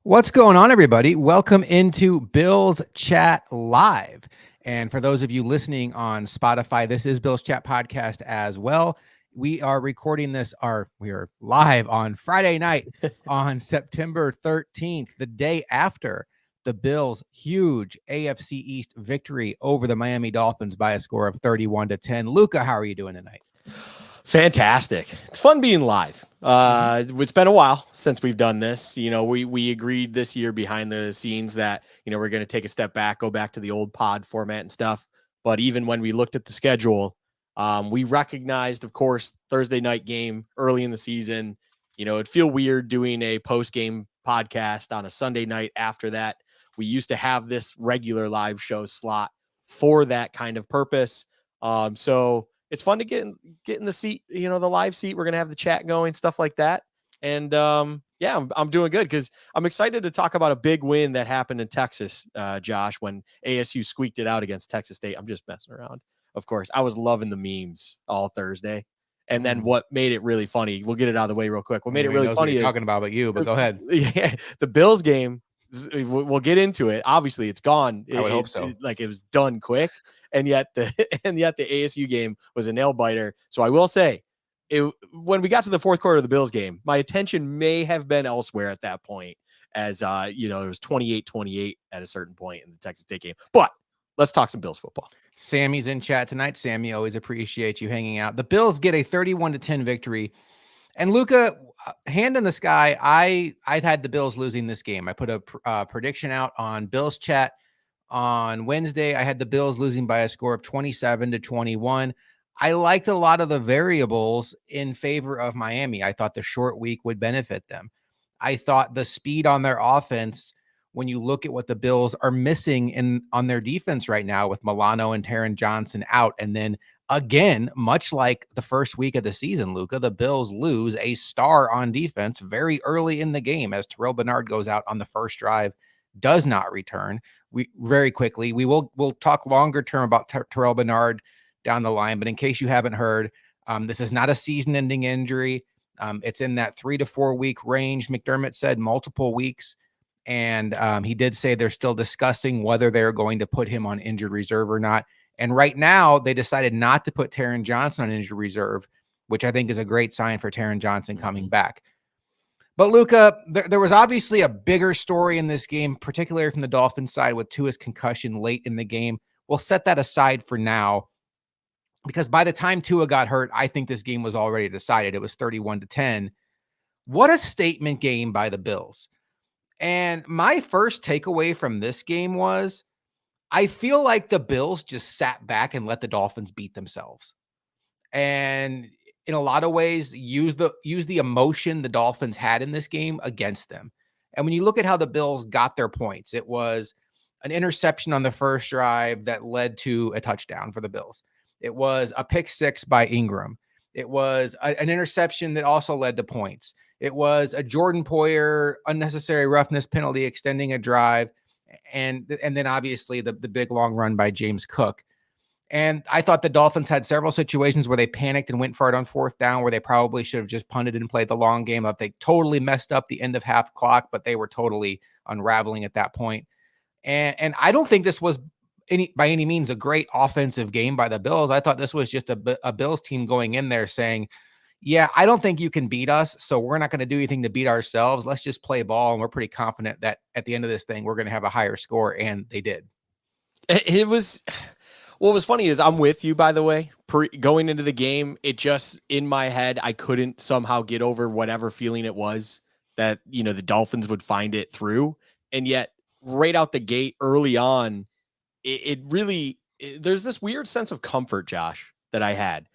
What's going on, everybody? Welcome into Bill's Chat Live. And for those of you listening on Spotify, this is Bill's Chat Podcast as well. We are recording this, we are live on Friday night on September 13th, the day after the Bills' huge AFC East victory over the Miami Dolphins by a score of 31-10. Luka, how are you doing tonight? Fantastic. It's fun being live. It's been a while since we've done this. We agreed this year behind the scenes that, we're going to take a step back, go back to the old pod format and stuff. But even when we looked at the schedule, we recognized, of course, Thursday night game early in the season. It'd feel weird doing a post-game podcast on a Sunday night after that. We used to have this regular live show slot for that kind of purpose. So it's fun to get in the seat, the live seat. We're going to have the chat going, stuff like that. And I'm doing good because I'm excited to talk about a big win that happened in Texas, Josh, when ASU squeaked it out against Texas State. I'm just messing around. Of course, I was loving the memes all Thursday. And then what made it really funny, we'll get it out of the way real quick. What made it really funny is talking about but you, but go ahead. Yeah, the Bills game, we'll get into it. Obviously, it's gone. I would hope so. It was done quick. And yet the ASU game was a nail biter. So I will say, when we got to the fourth quarter of the Bills game, my attention may have been elsewhere at that point, as there was 28-28 at a certain point in the Texas State game. But let's talk some Bills football. Sammy's in chat tonight. Sammy, always appreciate you hanging out. The Bills get a 31-10 victory. And Luka, hand in the sky, I'd had the Bills losing this game. I put a prediction out on Bills Chat on Wednesday. I had the Bills losing by a score of 27-21. I liked a lot of the variables in favor of Miami. I thought the short week would benefit them. I thought the speed on their offense, when you look at what the Bills are missing on their defense right now with Milano and Taron Johnson out, and then again, much like the first week of the season, Luka, the Bills lose a star on defense very early in the game as Terrell Bernard goes out on the first drive, does not return. We'll talk longer term about Terrell Bernard down the line, but in case you haven't heard, this is not a season-ending injury. It's in that 3 to 4 week range. McDermott said multiple weeks, and he did say they're still discussing whether they're going to put him on injured reserve or not. And right now, they decided not to put Taron Johnson on injured reserve, which I think is a great sign for Taron Johnson coming back. But Luka, there was obviously a bigger story in this game, particularly from the Dolphins side with Tua's concussion late in the game. We'll set that aside for now, because by the time Tua got hurt, I think this game was already decided. It was 31-10. What a statement game by the Bills. And my first takeaway from this game was, I feel like the Bills just sat back and let the Dolphins beat themselves. And in a lot of ways, use the emotion the Dolphins had in this game against them. And when you look at how the Bills got their points, it was an interception on the first drive that led to a touchdown for the Bills. It was a pick six by Ingram. It was an interception that also led to points. It was a Jordan Poyer unnecessary roughness penalty extending a drive. And then obviously the big long run by James Cook. And I thought the Dolphins had several situations where they panicked and went for it on fourth down, where they probably should have just punted and played the long game. They totally messed up the end of half clock, but they were totally unraveling at that point. And I don't think this was by any means a great offensive game by the Bills. I thought this was just a Bills team going in there saying, yeah, I don't think you can beat us, so we're not going to do anything to beat ourselves. Let's just play ball, and we're pretty confident that at the end of this thing, we're going to have a higher score, and they did. It was... What was funny is I'm with you, by the way. Going into the game, it just, in my head, I couldn't somehow get over whatever feeling it was that, the Dolphins would find it through. And yet, right out the gate early on, there's this weird sense of comfort, Josh, that I had.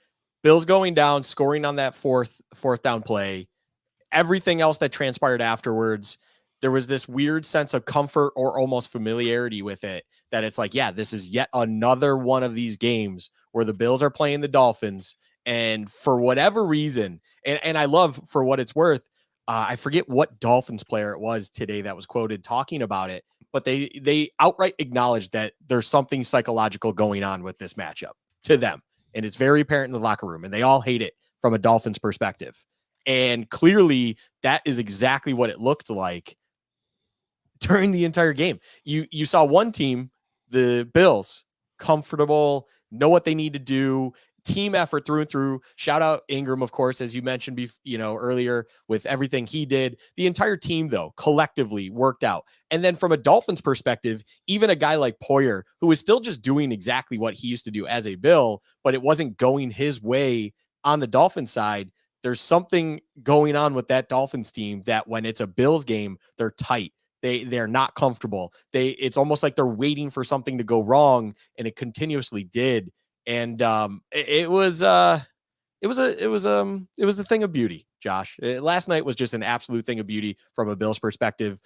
Bills going down, scoring on that fourth down play, everything else that transpired afterwards, there was this weird sense of comfort or almost familiarity with it, that it's like, yeah, this is yet another one of these games where the Bills are playing the Dolphins. And for whatever reason, and I love, for what it's worth, I forget what Dolphins player it was today that was quoted talking about it, but they outright acknowledged that there's something psychological going on with this matchup to them. And it's very apparent in the locker room, and they all hate it from a Dolphins perspective. And clearly that is exactly what it looked like during the entire game. You saw one team, the Bills, comfortable, know what they need to do, team effort through and through. Shout out Ingram, of course, as you mentioned, earlier with everything he did. The entire team, though, collectively worked out. And then from a Dolphins perspective, even a guy like Poyer, who was still just doing exactly what he used to do as a Bill, but it wasn't going his way on the Dolphins side. There's something going on with that Dolphins team that when it's a Bills game, they're tight. They're not comfortable. It's almost like they're waiting for something to go wrong, and it continuously did. And it was a thing of beauty, Josh. Last night was just an absolute thing of beauty from a Bills perspective,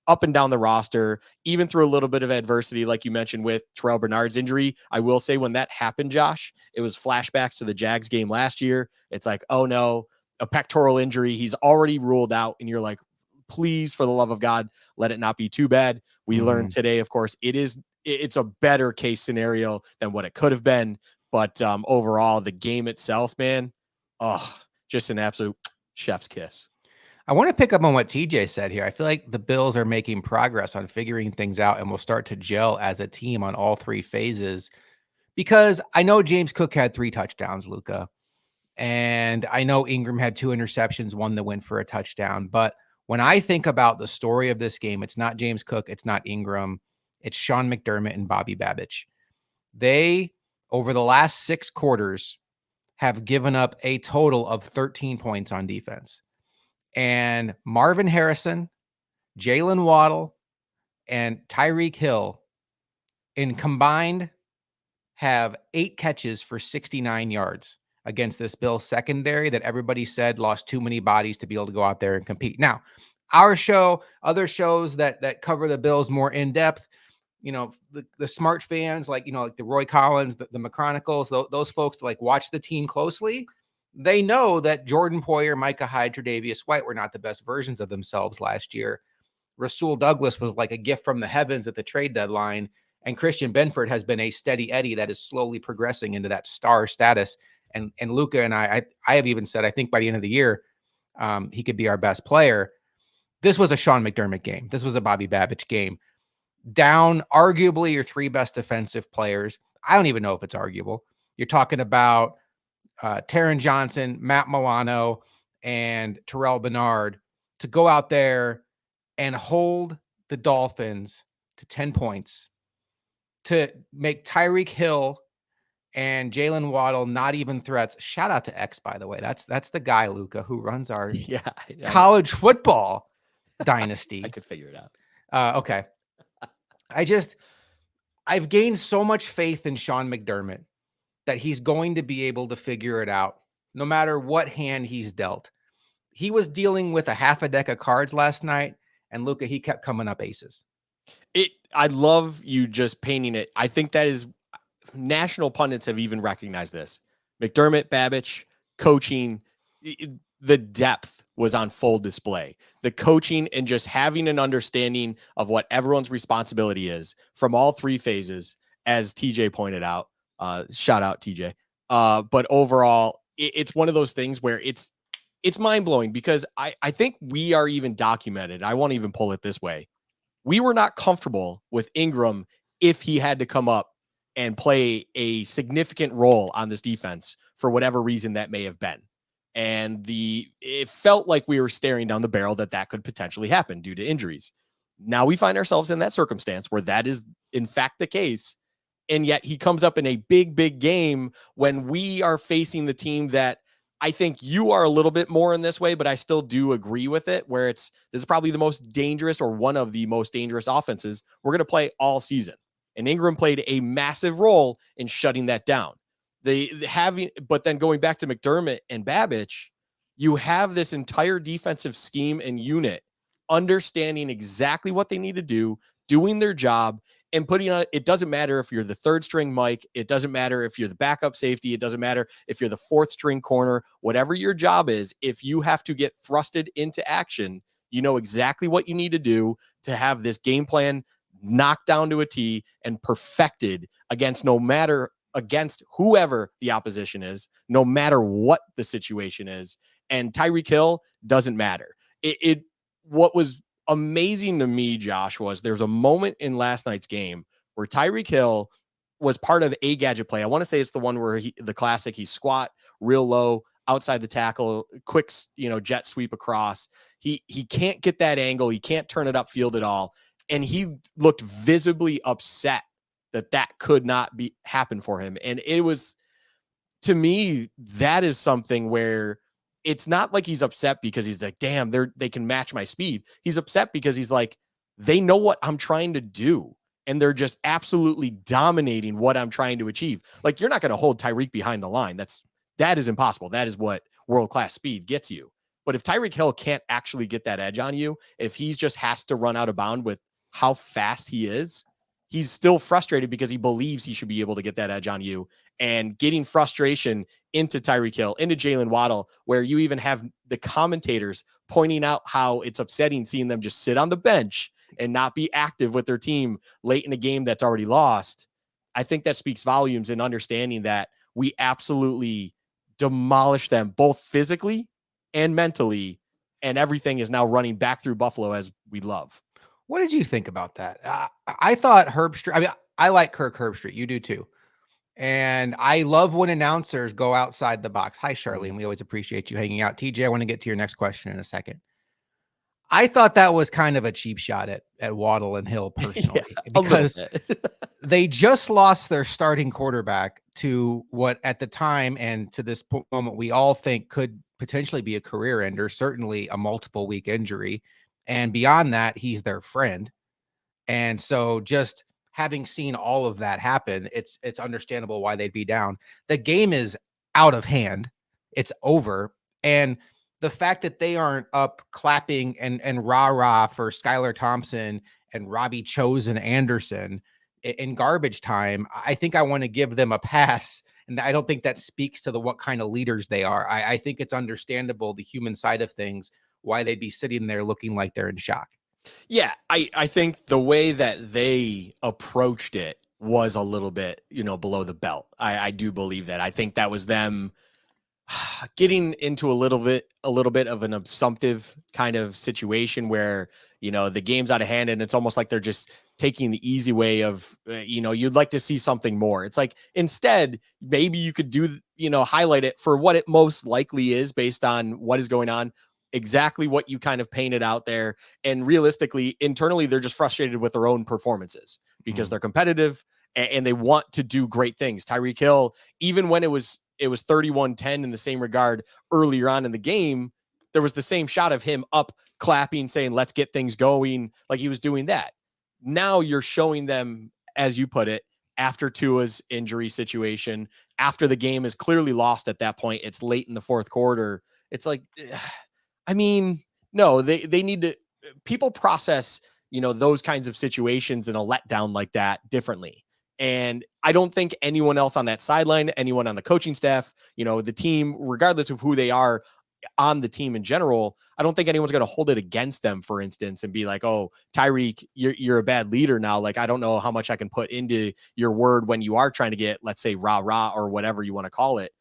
up and down the roster, even through a little bit of adversity, like you mentioned with Terrell Bernard's injury. I will say when that happened, Josh, it was flashbacks to the Jags game last year. It's like, oh no, a pectoral injury. He's already ruled out. And you're like, please, for the love of God, let it not be too bad. We learned today, of course, it's a better case scenario than what it could have been. But overall, the game itself, man, just an absolute chef's kiss. I want to pick up on what TJ said here. I feel like the Bills are making progress on figuring things out and will start to gel as a team on all three phases, because I know James Cook had 3 touchdowns, Luka, and I know Ingram had 2 interceptions, one that went for a touchdown. But when I think about the story of this game, it's not James Cook, it's not Ingram, it's Sean McDermott and Bobby Babich. They, over the last 6 quarters, have given up a total of 13 points on defense. And Marvin Harrison, Jalen Waddle, and Tyreek Hill in combined have 8 catches for 69 yards against this Bills secondary that everybody said lost too many bodies to be able to go out there and compete. Now, our show, other shows that cover the Bills more in depth, the smart fans, like the Roy Collins, the McChronicles, those folks that like watch the team closely, they know that Jordan Poyer, Micah Hyde, Tre'Davious White were not the best versions of themselves last year. Rasul Douglas was like a gift from the heavens at the trade deadline, and Christian Benford has been a steady Eddie that is slowly progressing into that star status. And Luka and I have even said, I think by the end of the year, he could be our best player. This was a Sean McDermott game. This was a Bobby Babich game. Down arguably your 3 best defensive players. I don't even know if it's arguable. You're talking about Taron Johnson, Matt Milano, and Terrell Bernard to go out there and hold the Dolphins to 10 points, to make Tyreek Hill and Jalen Waddle not even threats. Shout out to X, by the way. That's the guy, Luka, who runs our college football dynasty. I could figure it out. Okay. I've gained so much faith in Sean McDermott that he's going to be able to figure it out no matter what hand he's dealt. He was dealing with a half a deck of cards last night, and Luka, he kept coming up aces. I love you just painting it. I think that is, national pundits have even recognized this. McDermott, Babich, coaching, the depth was on full display. The coaching and just having an understanding of what everyone's responsibility is from all 3 phases, as TJ pointed out. Shout out TJ. But overall, it's one of those things where it's mind-blowing, because I think we are even documented. I won't even pull it this way. We were not comfortable with Ingram if he had to come up and play a significant role on this defense for whatever reason that may have been. And it felt like we were staring down the barrel that could potentially happen due to injuries. Now we find ourselves in that circumstance where that is in fact the case. And yet he comes up in a big, big game when we are facing the team that I think you are a little bit more in this way, but I still do agree with it, where this is probably the most dangerous, or one of the most dangerous offenses we're going to play all season. And Ingram played a massive role in shutting that down. But then going back to McDermott and Babich, you have this entire defensive scheme and unit understanding exactly what they need to do, doing their job, and putting on, it doesn't matter if you're the 3rd string Mike, it doesn't matter if you're the backup safety, it doesn't matter if you're the 4th string corner, whatever your job is, if you have to get thrusted into action, you know exactly what you need to do to have this game plan knocked down to a T and perfected against whoever the opposition is, no matter what the situation is. And Tyreek Hill doesn't matter. What was amazing to me, Josh, was there's a moment in last night's game where Tyreek Hill was part of a gadget play. I want to say it's the one where the classic, he squat real low outside the tackle, quick, jet sweep across. He can't get that angle. He can't turn it upfield at all. And he looked visibly upset that could not be happen for him. And it was, to me, that is something where it's not like he's upset because he's like, damn, they can match my speed. He's upset because he's like, they know what I'm trying to do. And they're just absolutely dominating what I'm trying to achieve. Like, you're not going to hold Tyreek behind the line. That is impossible. That is what world-class speed gets you. But if Tyreek Hill can't actually get that edge on you, if he just has to run out of bound with how fast he is, he's still frustrated because he believes he should be able to get that edge on you. And getting frustration into Tyreek Hill, into Jalen Waddle, where you even have the commentators pointing out how it's upsetting seeing them just sit on the bench and not be active with their team late in a game that's already lost. I think that speaks volumes in understanding that we absolutely demolish them both physically and mentally, and everything is now running back through Buffalo as we love. What did you think about that? I thought Herbstreit, I mean, I like Kirk Herbstreit. You do too. And I love when announcers go outside the box. Hi, Charlene. We always appreciate you hanging out. TJ, I want to get to your next question in a second. I thought that was kind of a cheap shot at Waddle and Hill personally, because they just lost their starting quarterback to what at the time and to this moment we all think could potentially be a career ender, certainly a multiple week injury. And beyond that, he's their friend. And so just having seen all of that happen, it's understandable why they'd be down. The game is out of hand. It's over. And the fact that they aren't up clapping and rah-rah for Skylar Thompson and Robbie Chosen Anderson in garbage time, I think I want to give them a pass. And I don't think that speaks to what kind of leaders they are. I think it's understandable, the human side of things, why they'd be sitting there looking like they're in shock. Yeah, I think the way that they approached it was a little bit, below the belt. I do believe that. I think that was them getting into a little bit of an assumptive kind of situation where, the game's out of hand and it's almost like they're just taking the easy way of, you'd like to see something more. It's like, instead, maybe you could do, highlight it for what it most likely is based on what is going on, exactly what you kind of painted out there. And realistically, internally, they're just frustrated with their own performances because they're competitive and they want to do great things. Tyreek Hill, even when it was 31-10 in the same regard earlier on in the game, there was the same shot of him up clapping, saying, let's get things going. Like he was doing that. Now you're showing them, as you put it, after Tua's injury situation, after the game is clearly lost at that point, it's late in the fourth quarter. It's like, I mean, no, they need to, people process, those kinds of situations and a letdown like that differently. And I don't think anyone else on that sideline, anyone on the coaching staff, the team, regardless of who they are on the team in general, I don't think anyone's going to hold it against them, for instance, and be like, oh, Tyreek, you're a bad leader now. Like, I don't know how much I can put into your word when you are trying to get, let's say, rah-rah or whatever you want to call it.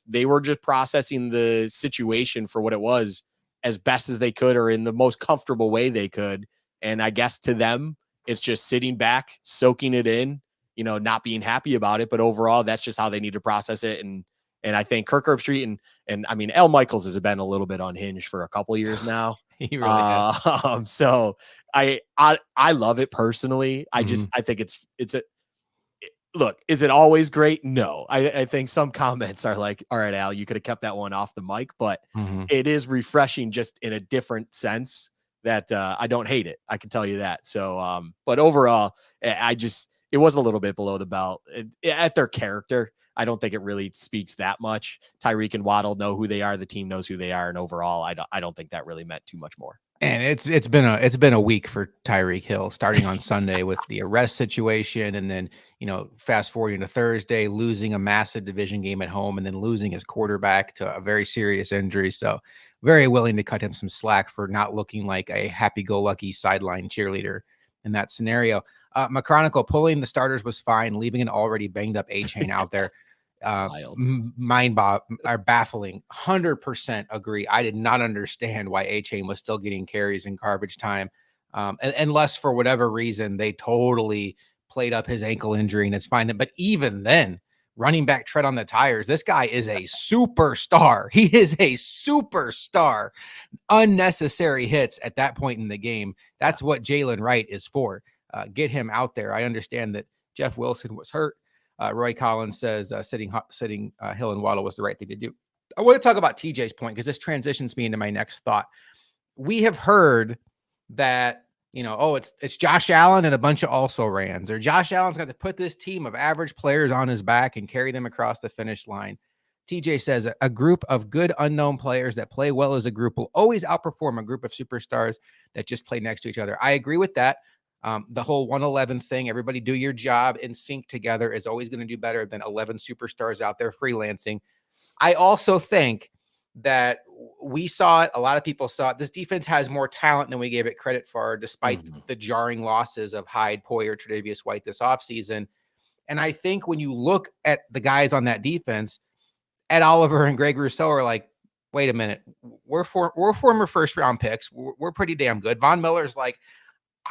They were just processing the situation for what it was as best as they could, or in the most comfortable way they could. And I guess to them, it's just sitting back, soaking it in, not being happy about it. But overall, that's just how they need to process it. And I think Kirk Herbstreit and I mean, Al Michaels has been a little bit unhinged for a couple of years now. He really has. So I love it personally. I think look, is it always great? No. I think some comments are like, all right, Al, you could have kept that one off the mic, but it is refreshing just in a different sense that I don't hate it. I can tell you that. So, but overall, it was a little bit below the belt at their character. I don't think it really speaks that much. Tyreek and Waddle know who they are. The team knows who they are. And overall, I don't think that really meant too much more. And it's been a week for Tyreek Hill, starting on Sunday with the arrest situation, and then fast forwarding to Thursday, losing a massive division game at home, and then losing his quarterback to a very serious injury. So very willing to cut him some slack for not looking like a happy-go-lucky sideline cheerleader in that scenario. McChronicle, pulling the starters was fine. Leaving an already banged up A-Chain out there Wild. Are baffling. 100% agree. I did not understand why A-Chain was still getting carries in garbage time, unless for whatever reason they totally played up his ankle injury and it's fine. But even then, running back tread on the tires. This guy is a superstar. He is a superstar. Unnecessary hits at that point in the game. That's what Jalen Wright is for. Get him out there. I understand that Jeff Wilson was hurt. Roy Collins says sitting Hill and Waddle was the right thing to do. I want to talk about TJ's point because this transitions me into my next thought. We have heard that, it's Josh Allen and a bunch of also-rans, or Josh Allen's got to put this team of average players on his back and carry them across the finish line. TJ says a group of good unknown players that play well as a group will always outperform a group of superstars that just play next to each other. I agree with that. The whole 111 thing, everybody do your job in sync together, is always going to do better than 11 superstars out there freelancing. I also think that we saw it. A lot of people saw it. This defense has more talent than we gave it credit for, despite the jarring losses of Hyde, Poyer, Tre'Davious White this offseason. And I think when you look at the guys on that defense, Ed Oliver and Greg Rousseau are like, wait a minute, we're former first round picks. We're pretty damn good. Von Miller's like,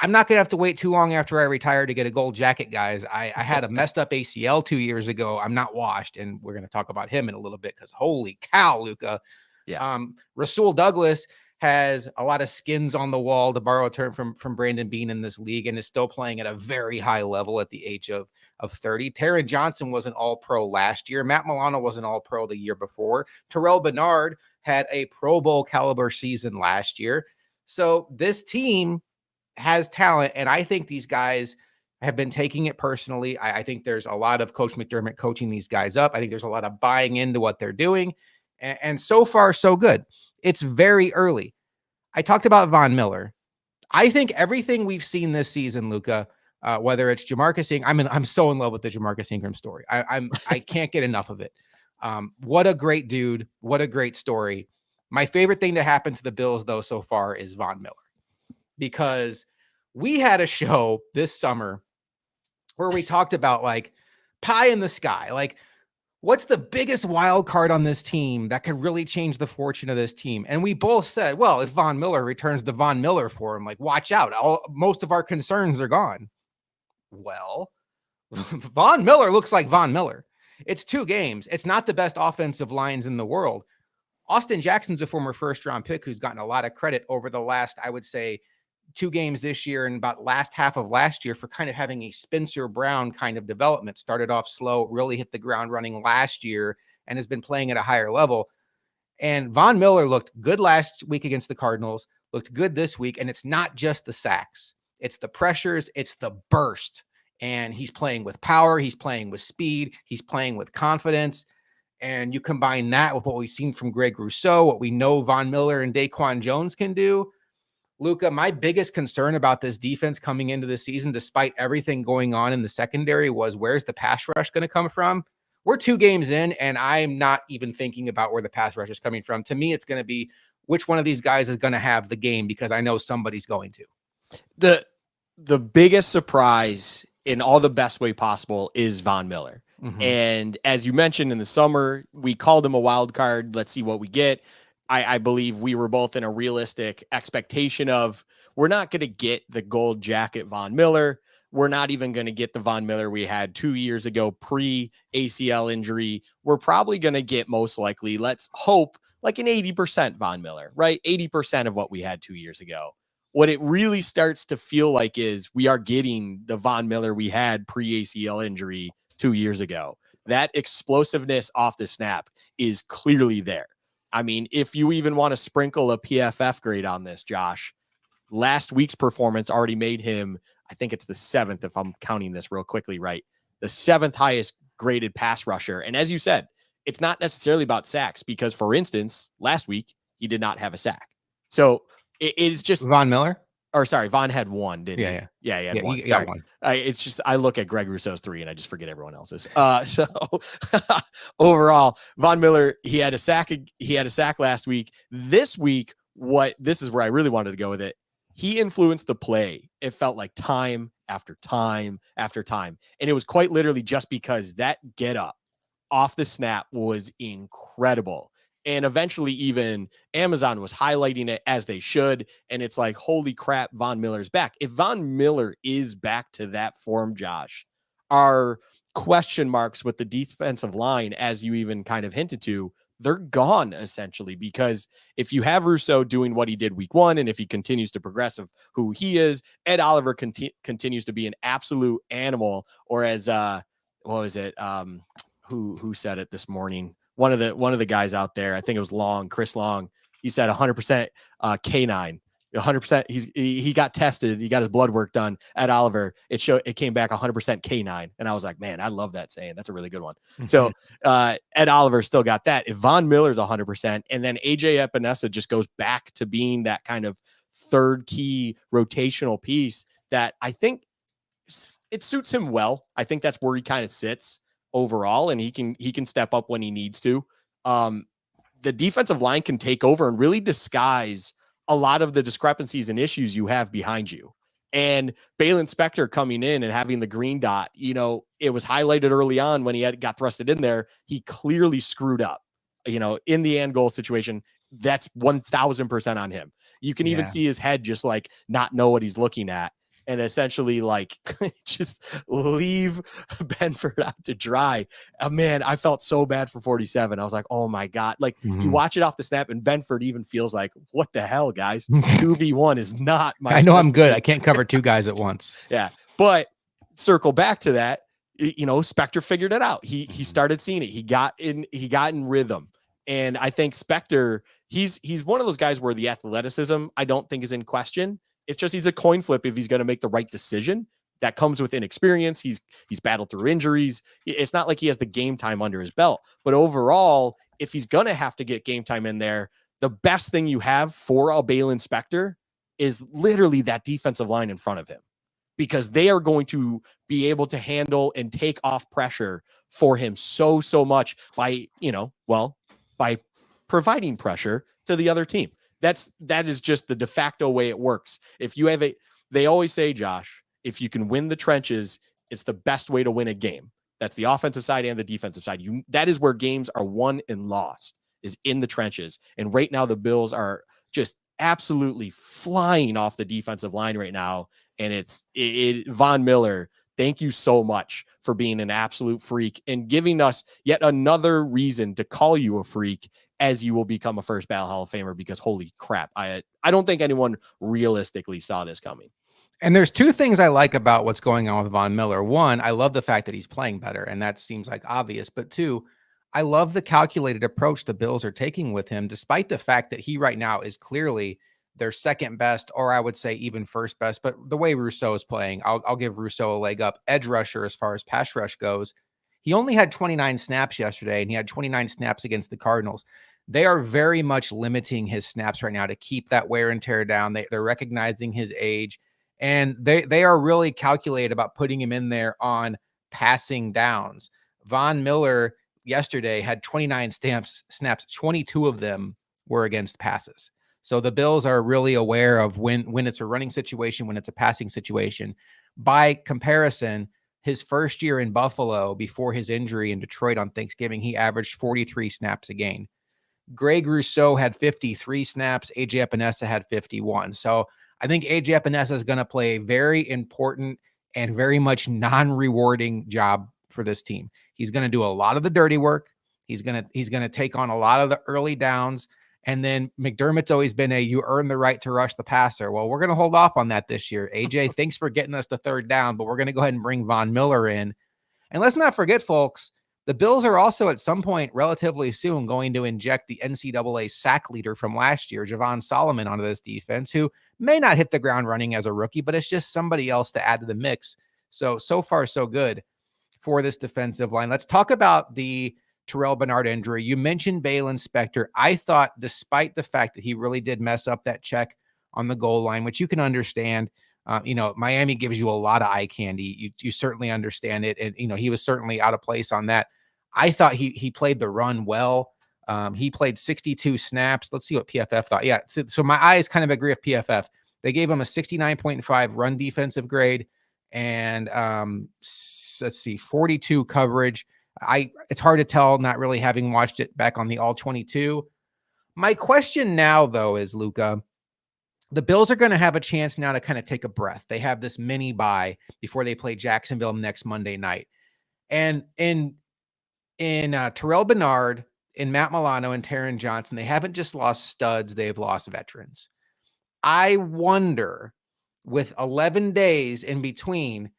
I'm not going to have to wait too long after I retire to get a gold jacket, guys. I had a messed up ACL 2 years ago. I'm not washed. And we're going to talk about him in a little bit because holy cow, Luka. Yeah. Rasul Douglas has a lot of skins on the wall, to borrow a term from Brandon Beane, in this league, and is still playing at a very high level at the age of 30. Taron Johnson was an all-pro last year. Matt Milano was an all-pro the year before. Terrell Bernard had a Pro Bowl caliber season last year. So this team has talent, and I think these guys have been taking it personally. I think there's a lot of Coach McDermott coaching these guys up. I think there's a lot of buying into what they're doing, and so far, so good. It's very early. I talked about Von Miller. I think everything we've seen this season, Luka, whether it's Jamarcus Ingram, I'm so in love with the Jamarcus Ingram story. I can't get enough of it. What a great dude. What a great story. My favorite thing to happen to the Bills, though, so far is Von Miller, because we had a show this summer where we talked about like pie in the sky. Like, what's the biggest wild card on this team that could really change the fortune of this team? And we both said, well, if Von Miller returns the Von Miller form, like, watch out. Most of our concerns are gone. Well, Von Miller looks like Von Miller. It's 2 games. It's not the best offensive lines in the world. Austin Jackson's a former first-round pick who's gotten a lot of credit over the last, I would say, 2 games this year and about last half of last year for kind of having a Spencer Brown kind of development. Started off slow, really hit the ground running last year, and has been playing at a higher level. And Von Miller looked good last week against the Cardinals, looked good this week, and it's not just the sacks. It's the pressures, it's the burst. And he's playing with power, he's playing with speed, he's playing with confidence. And you combine that with what we've seen from Greg Rousseau, what we know Von Miller and Daquan Jones can do. Luka, my biggest concern about this defense coming into the season, despite everything going on in the secondary, was where's the pass rush going to come from? We're 2 games in, and I'm not even thinking about where the pass rush is coming from. To me, it's going to be which one of these guys is going to have the game, because I know somebody's going to. The biggest surprise in all the best way possible is Von Miller. Mm-hmm. And as you mentioned in the summer, we called him a wild card. Let's see what we get. I believe we were both in a realistic expectation of, we're not going to get the gold jacket Von Miller. We're not even going to get the Von Miller we had 2 years ago pre-ACL injury. We're probably going to get, most likely, let's hope, like an 80% Von Miller, right? 80% of what we had 2 years ago. What it really starts to feel like is we are getting the Von Miller we had pre-ACL injury 2 years ago. That explosiveness off the snap is clearly there. I mean, if you even want to sprinkle a PFF grade on this, Josh, last week's performance already made him, I think it's the 7th, if I'm counting this real quickly, right? The 7th highest graded pass rusher. And as you said, it's not necessarily about sacks, because, for instance, last week, he did not have a sack. So it is just Von Miller. Or sorry, Von had 1, didn't he? Yeah, he had 1. He got 1. It's just, I look at Greg Rousseau's 3 and I just forget everyone else's. So overall, Von Miller, he had a sack last week. This week, this is where I really wanted to go with it. He influenced the play. It felt like time after time after time. And it was quite literally just because that get up off the snap was incredible. And eventually even Amazon was highlighting it, as they should. And it's like, holy crap, Von Miller's back. If Von Miller is back to that form, Josh, our question marks with the defensive line, as you even kind of hinted to, they're gone essentially. Because if you have Rousseau doing what he did week one, and if he continues to progress of who he is, Ed Oliver continues to be an absolute animal. Or as what was it? Who said it this morning? One of the guys out there, I think it was Chris Long. He said 100% canine. 100%. He got tested. He got his blood work done at Oliver. It came back 100% canine. And I was like, man, I love that saying. That's a really good one. Mm-hmm. So Ed Oliver still got that. If Von Miller's 100%, and then AJ Epinesa just goes back to being that kind of third key rotational piece that I think it suits him well. I think that's where he kind of sits overall, and he can step up when he needs to. The defensive line can take over and really disguise a lot of the discrepancies and issues you have behind you. And Balin Spector coming in and having the green dot, it was highlighted early on when he got thrusted in there. He clearly screwed up, in the end goal situation. That's 1000% on him. You can even see his head just like not know what he's looking at. And essentially like just leave Benford out to dry. Man, I felt so bad for 47. I was like, oh my God. Like you watch it off the snap and Benford even feels like, what the hell, guys? 2v1 is not my I know I'm good. I can't cover two guys at once. Yeah. But circle back to that, Spector figured it out. He started seeing it. He got in rhythm. And I think Spector, he's one of those guys where the athleticism I don't think is in question. It's just he's a coin flip if he's going to make the right decision. That comes with inexperience. He's battled through injuries. It's not like he has the game time under his belt. But overall, if he's going to have to get game time in there, the best thing you have for a Balin Spector is literally that defensive line in front of him, because they are going to be able to handle and take off pressure for him so much by providing pressure to the other team. That is just the de facto way it works. If you have they always say, Josh, if you can win the trenches, it's the best way to win a game. That's the offensive side and the defensive side. That is where games are won and lost, is in the trenches. And right now the Bills are just absolutely flying off the defensive line right now. And Von Miller, thank you so much for being an absolute freak and giving us yet another reason to call you a freak, as you will become a first ballot Hall of Famer, because holy crap, I don't think anyone realistically saw this coming. And there's two things I like about what's going on with Von Miller. One, I love the fact that he's playing better, and that seems like obvious. But two, I love the calculated approach the Bills are taking with him, despite the fact that he right now is clearly their second best, or I would say even first best. But the way Rousseau is playing, I'll give Rousseau a leg up. Edge rusher as far as pass rush goes. He only had 29 snaps yesterday, and he had 29 snaps against the Cardinals. They are very much limiting his snaps right now to keep that wear and tear down. They're recognizing his age, and they are really calculated about putting him in there on passing downs. Von Miller yesterday had 29 snaps, 22 of them were against passes. So the Bills are really aware of when it's a running situation, when it's a passing situation. By comparison, his first year in Buffalo before his injury in Detroit on Thanksgiving, he averaged 43 snaps a game. Greg Rousseau had 53 snaps. AJ Epinesa had 51. So I think AJ Epinesa is going to play a very important and very much non-rewarding job for this team. He's going to do a lot of the dirty work. He's going to take on a lot of the early downs. And then McDermott's always been you earn the right to rush the passer. Well, we're going to hold off on that this year. AJ, thanks for getting us the third down, but we're going to go ahead and bring Von Miller in. And let's not forget, folks, the Bills are also at some point relatively soon going to inject the NCAA sack leader from last year, Javon Solomon, onto this defense, who may not hit the ground running as a rookie, but it's just somebody else to add to the mix. So far, so good for this defensive line. Let's talk about the Terrell Bernard injury. You mentioned Balin Spector. I thought, despite the fact that he really did mess up that check on the goal line, which you can understand, Miami gives you a lot of eye candy. You certainly understand it. And, he was certainly out of place on that. I thought he played the run well. He played 62 snaps. Let's see what PFF thought. Yeah. So my eyes kind of agree with PFF. They gave him a 69.5 run defensive grade and let's see, 42 coverage. It's hard to tell, not really having watched it back on the all 22. My question now, though, is Luka, the Bills are going to have a chance now to kind of take a breath. They have this mini bye before they play Jacksonville next Monday night. And in Terrell Bernard, in Matt Milano, and Taron Johnson, they haven't just lost studs, they've lost veterans. I wonder, with 11 days in between,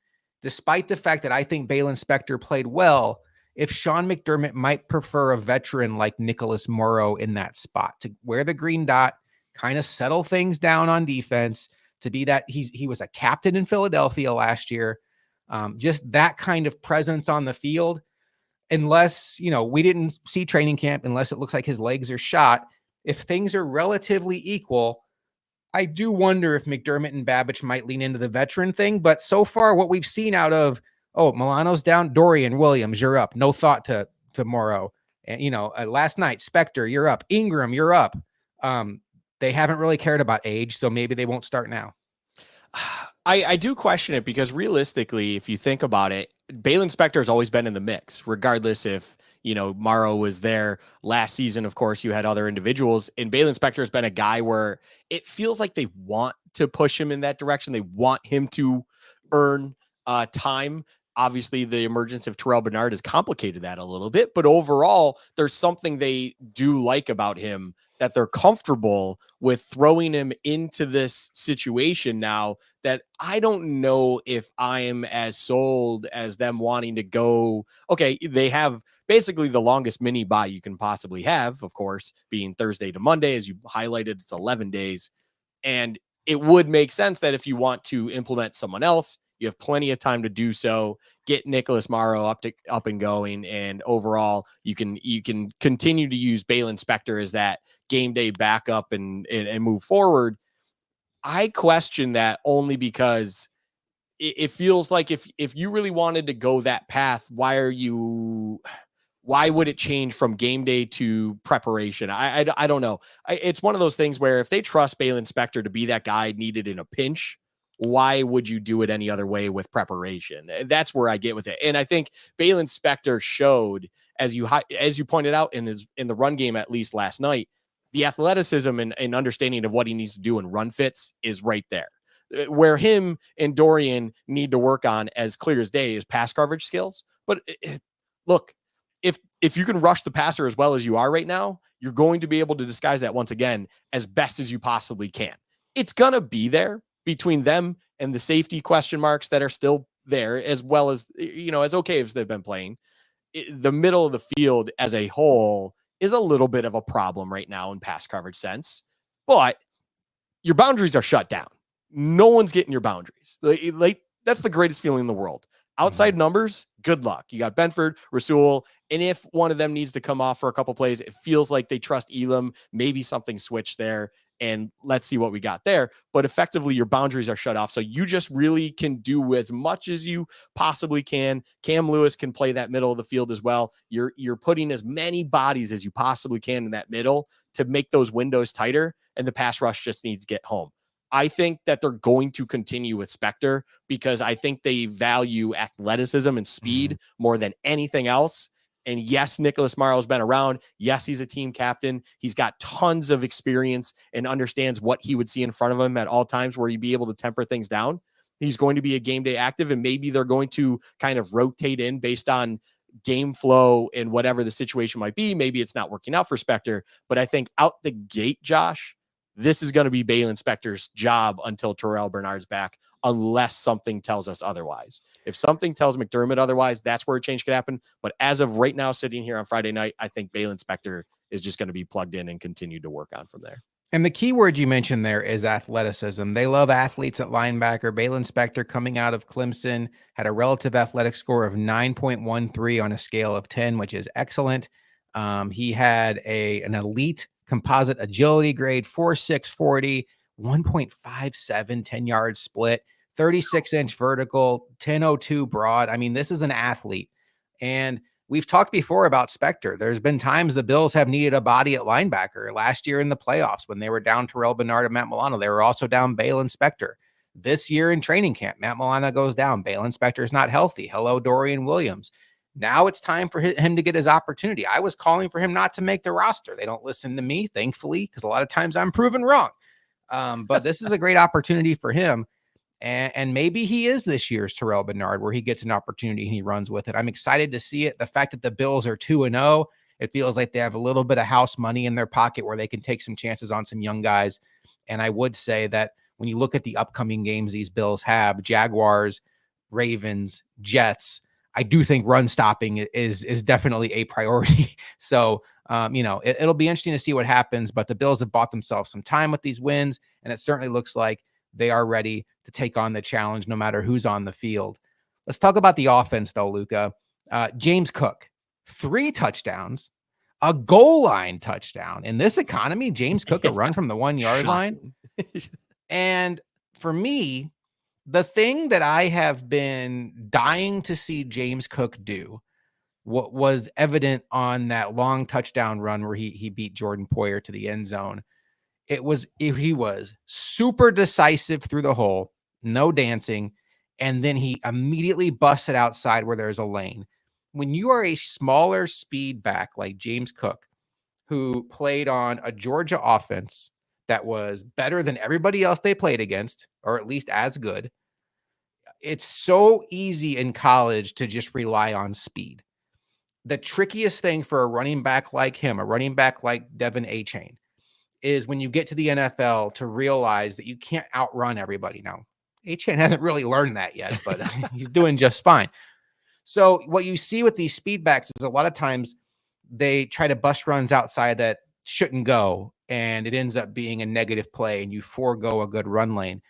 despite the fact that I think Balin Spector played well, if Sean McDermott might prefer a veteran like Nicholas Morrow in that spot to wear the green dot, kind of settle things down on defense, to be that he was a captain in Philadelphia last year. Just that kind of presence on the field, unless, we didn't see training camp, unless it looks like his legs are shot. If things are relatively equal, I do wonder if McDermott and Babbage might lean into the veteran thing. But so far, what we've seen out of, Milano's down, Dorian Williams, you're up. No thought to Morrow. And, last night, Spector, you're up. Ingram, you're up. They haven't really cared about age, so maybe they won't start now. I do question it, because realistically, if you think about it, Balin Spector has always been in the mix, regardless if, Morrow was there last season. Of course, you had other individuals, and Balin Spector has been a guy where it feels like they want to push him in that direction. They want him to earn time. Obviously, the emergence of Terrell Bernard has complicated that a little bit, but overall, there's something they do like about him, that they're comfortable with throwing him into this situation now, that I don't know if I am as sold as them wanting to go. Okay, they have basically the longest mini bye you can possibly have, of course, being Thursday to Monday. As you highlighted, it's 11 days. And it would make sense that if you want to implement someone else, you have plenty of time to do so. Get Nicholas Morrow up and going, and overall, you can continue to use Balin Spector as that game day backup and move forward. I question that only because it feels like if you really wanted to go that path, why would it change from game day to preparation? I don't know. It's one of those things where if they trust Balin Spector to be that guy needed in a pinch, why would you do it any other way with preparation? That's where I get with it. And I think Balin Spector showed, as you pointed out in the run game, at least last night, the athleticism and understanding of what he needs to do in run fits is right there. Where him and Dorian need to work on, as clear as day, is pass coverage skills. But look, if you can rush the passer as well as you are right now, you're going to be able to disguise that once again as best as you possibly can. It's going to be there between them and the safety question marks that are still there, as well as, as okay as they've been playing. The middle of the field as a whole is a little bit of a problem right now in pass coverage sense, but your boundaries are shut down. No one's getting your boundaries. Like that's the greatest feeling in the world. Outside numbers, good luck. You got Benford, Rasul, and if one of them needs to come off for a couple plays, it feels like they trust Elam. Maybe something switched there, and let's see what we got there. But effectively, your boundaries are shut off, so you just really can do as much as you possibly can. Cam Lewis can play that middle of the field as well. You're putting as many bodies as you possibly can in that middle to make those windows tighter, and the pass rush just needs to get home. I think that they're going to continue with Spector because I think they value athleticism and speed more than anything else. And yes, Nicholas Morrow's been around. Yes, he's a team captain. He's got tons of experience and understands what he would see in front of him at all times where he'd be able to temper things down. He's going to be a game day active, and maybe they're going to kind of rotate in based on game flow and whatever the situation might be. Maybe it's not working out for Spector, but I think out the gate, Josh, this is going to be Balin Spector's job until Terrell Bernard's back, unless something tells us otherwise. If something tells McDermott otherwise, that's where a change could happen. But as of right now, sitting here on Friday night, I think Balin Spector is just going to be plugged in and continue to work on from there. And the key word you mentioned there is athleticism. They love athletes at linebacker. Balin Spector, coming out of Clemson, had a relative athletic score of 9.13 on a scale of 10, which is excellent. He had an elite composite agility grade, 4.640, 1.57 10-yard split, 36-inch vertical, 10.02 broad. I mean, this is an athlete. And we've talked before about Spector. There's been times the Bills have needed a body at linebacker. Last year in the playoffs, when they were down Terrell Bernard and Matt Milano, they were also down Balin Spector. This year in training camp, Matt Milano goes down. Balin Spector is not healthy. Hello, Dorian Williams. Now it's time for him to get his opportunity. I was calling for him not to make the roster. They don't listen to me, thankfully, because a lot of times I'm proven wrong. But this is a great opportunity for him. And maybe he is this year's Terrell Bernard, where he gets an opportunity and he runs with it. I'm excited to see it. The fact that the Bills are 2-0, it feels like they have a little bit of house money in their pocket where they can take some chances on some young guys. And I would say that when you look at the upcoming games these Bills have, Jaguars, Ravens, Jets, I do think run stopping is definitely a priority. So, it'll be interesting to see what happens, but the Bills have bought themselves some time with these wins, and it certainly looks like they are ready to take on the challenge no matter who's on the field. Let's talk about the offense, though, Luka. James Cook, 3 touchdowns, a goal line touchdown. In this economy, James Cook, a run from the 1-yard line. And for me, the thing that I have been dying to see James Cook do, what was evident on that long touchdown run where he beat Jordan Poyer to the end zone, he was super decisive through the hole, no dancing, and then he immediately busted outside where there's a lane. When you are a smaller speed back like James Cook, who played on a Georgia offense that was better than everybody else they played against, or at least as good, it's so easy in college to just rely on speed. The trickiest thing for a running back like him, a running back like Devin Achane, is when you get to the NFL to realize that you can't outrun everybody. Now, Achane hasn't really learned that yet, but he's doing just fine. So what you see with these speedbacks is a lot of times they try to bust runs outside that shouldn't go, and it ends up being a negative play, and you forego a good run lane.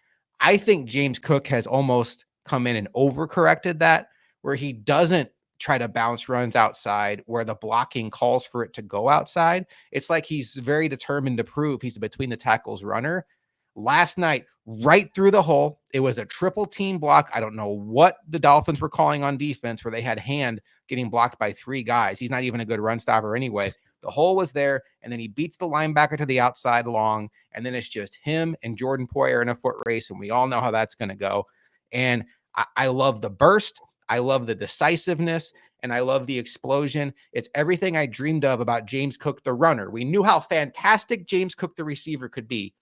I think James Cook has almost come in and overcorrected that, where he doesn't try to bounce runs outside where the blocking calls for it to go outside. It's like he's very determined to prove he's a between the tackles runner. Last night, right through the hole, it was a triple team block. I don't know what the Dolphins were calling on defense, where they had Hand getting blocked by 3 guys. He's not even a good run stopper anyway. The hole was there, and then he beats the linebacker to the outside long, and then it's just him and Jordan Poyer in a foot race, and we all know how that's going to go. And I love the burst. I love the decisiveness, and I love the explosion. It's everything I dreamed of about James Cook, the runner. We knew how fantastic James Cook, the receiver, could be.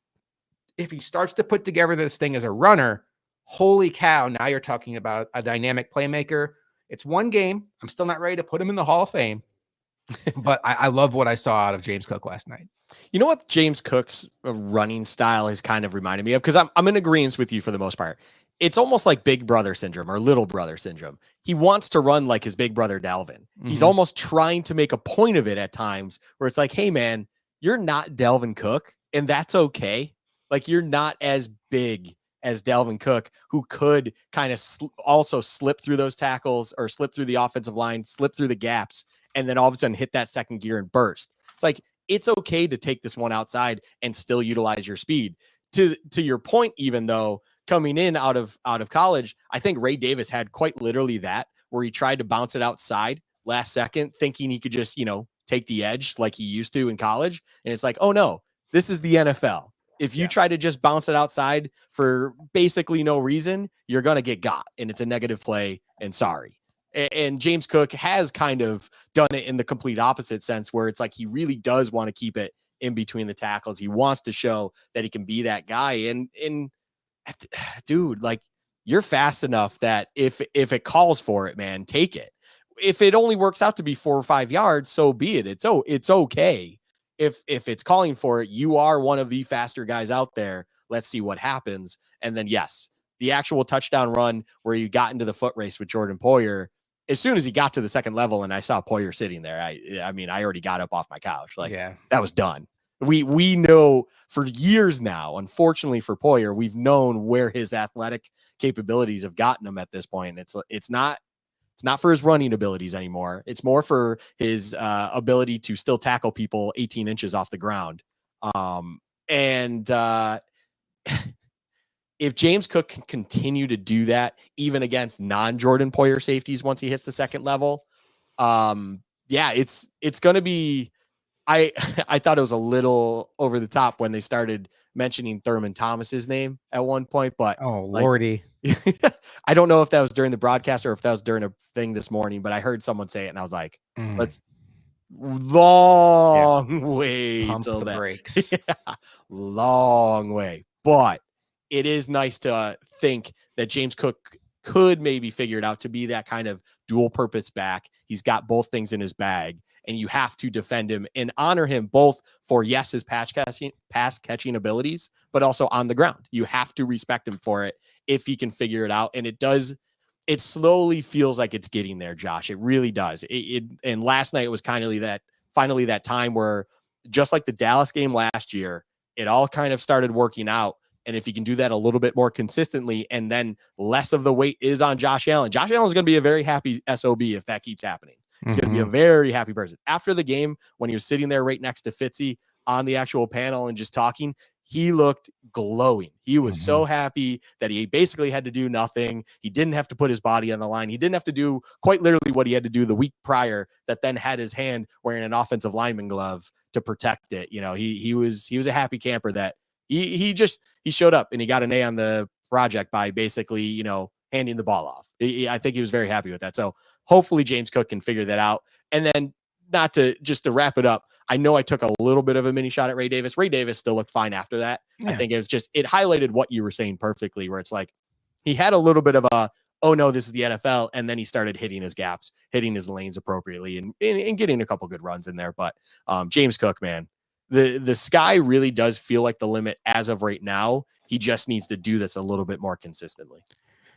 If he starts to put together this thing as a runner, holy cow, now you're talking about a dynamic playmaker. It's one game. I'm still not ready to put him in the Hall of Fame, but I love what I saw out of James Cook last night. You know what James Cook's running style has kind of reminded me of? Because I'm in agreement with you for the most part. It's almost like big brother syndrome or little brother syndrome. He wants to run like his big brother Dalvin. Mm-hmm. He's almost trying to make a point of it at times where it's like, hey, man, you're not Dalvin Cook, and that's okay. Like, you're not as big as Dalvin Cook, who could kind of also slip through those tackles or slip through the offensive line, slip through the gaps, and then all of a sudden hit that second gear and burst. It's like, it's okay to take this one outside and still utilize your speed. To your point, even though, coming in out of college, I think Ray Davis had quite literally that, where he tried to bounce it outside last second, thinking he could just, take the edge like he used to in college. And it's like, oh no, this is the NFL. If you try to just bounce it outside for basically no reason, you're going to get got, and it's a negative play, and sorry. And James Cook has kind of done it in the complete opposite sense, where it's like he really does want to keep it in between the tackles. He wants to show that he can be that guy. And dude, like, you're fast enough that if it calls for it, man, take it. If it only works out to be 4 or 5 yards, so be it. It's okay. If it's calling for it, you are one of the faster guys out there. Let's see what happens. And then, yes, the actual touchdown run where you got into the foot race with Jordan Poyer, as soon as he got to the second level and I saw Poyer sitting there, I mean, I already got up off my couch. Like, that was done. We know for years now, unfortunately for Poyer, we've known where his athletic capabilities have gotten him at this point. It's not for his running abilities anymore. It's more for his ability to still tackle people 18 inches off the ground. If James Cook can continue to do that, even against non-Jordan Poyer safeties, once he hits the second level, it's going to be, I thought it was a little over the top when they started mentioning Thurman Thomas's name at one point, but Lordy. I don't know if that was during the broadcast or if that was during a thing this morning, but I heard someone say it and I was like, let's long way Pump till the that. brakes. Yeah, long way. But it is nice to think that James Cook could maybe figure it out to be that kind of dual purpose back. He's got both things in his bag, and you have to defend him and honor him both for, yes, his pass catching abilities, but also on the ground. You have to respect him for it if he can figure it out. And it slowly feels like it's getting there, Josh. It really does. And last night it was finally that time where, just like the Dallas game last year, it all kind of started working out. And if you can do that a little bit more consistently, and then less of the weight is on Josh Allen, Josh Allen is going to be a very happy SOB if that keeps happening. He's going to be a very happy person. After the game, when he was sitting there right next to Fitzy on the actual panel and just talking, he looked glowing. He was so happy that he basically had to do nothing. He didn't have to put his body on the line. He didn't have to do quite literally what he had to do the week prior, that then had his hand wearing an offensive lineman glove to protect it. You know, he was a happy camper that he showed up and he got an A on the project by basically, you know, handing the ball off. I think he was very happy with that. So hopefully James Cook can figure that out. And then, not to just to wrap it up, I know I took a little bit of a mini shot at Ray Davis. Ray Davis still looked fine after that. Yeah. I think it highlighted what you were saying perfectly, where it's like he had a little bit of a, oh no, this is the NFL. And then he started hitting his gaps, hitting his lanes appropriately, and getting a couple good runs in there. But James Cook, man, the sky really does feel like the limit as of right now. He just needs to do this a little bit more consistently.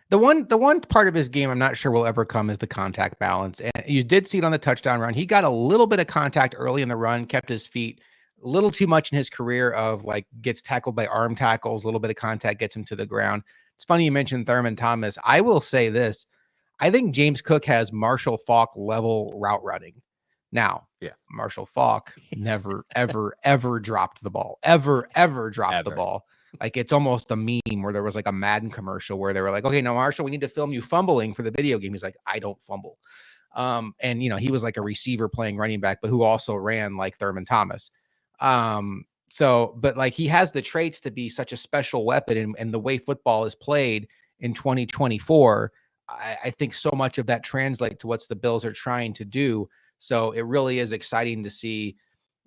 The one part of his game I'm not sure will ever come is the contact balance. And you did see it on the touchdown run. He got a little bit of contact early in the run, kept his feet a little too much in his career of like gets tackled by arm tackles, a little bit of contact gets him to the ground. It's funny you mentioned Thurman Thomas. I will say this. I think James Cook has Marshall Faulk level route running. Now, yeah, Marshall Faulk never, ever, ever dropped the ball. Ever dropped the ball. Like, it's almost a meme where there was like a Madden commercial where they were like, okay, no, Marshall, we need to film you fumbling for the video game. He's like, I don't fumble. And, you know, he was like a receiver playing running back, but who also ran like Thurman Thomas. But like he has the traits to be such a special weapon, and the way football is played in 2024, I think so much of that translates to what the Bills are trying to do. So it really is exciting to see.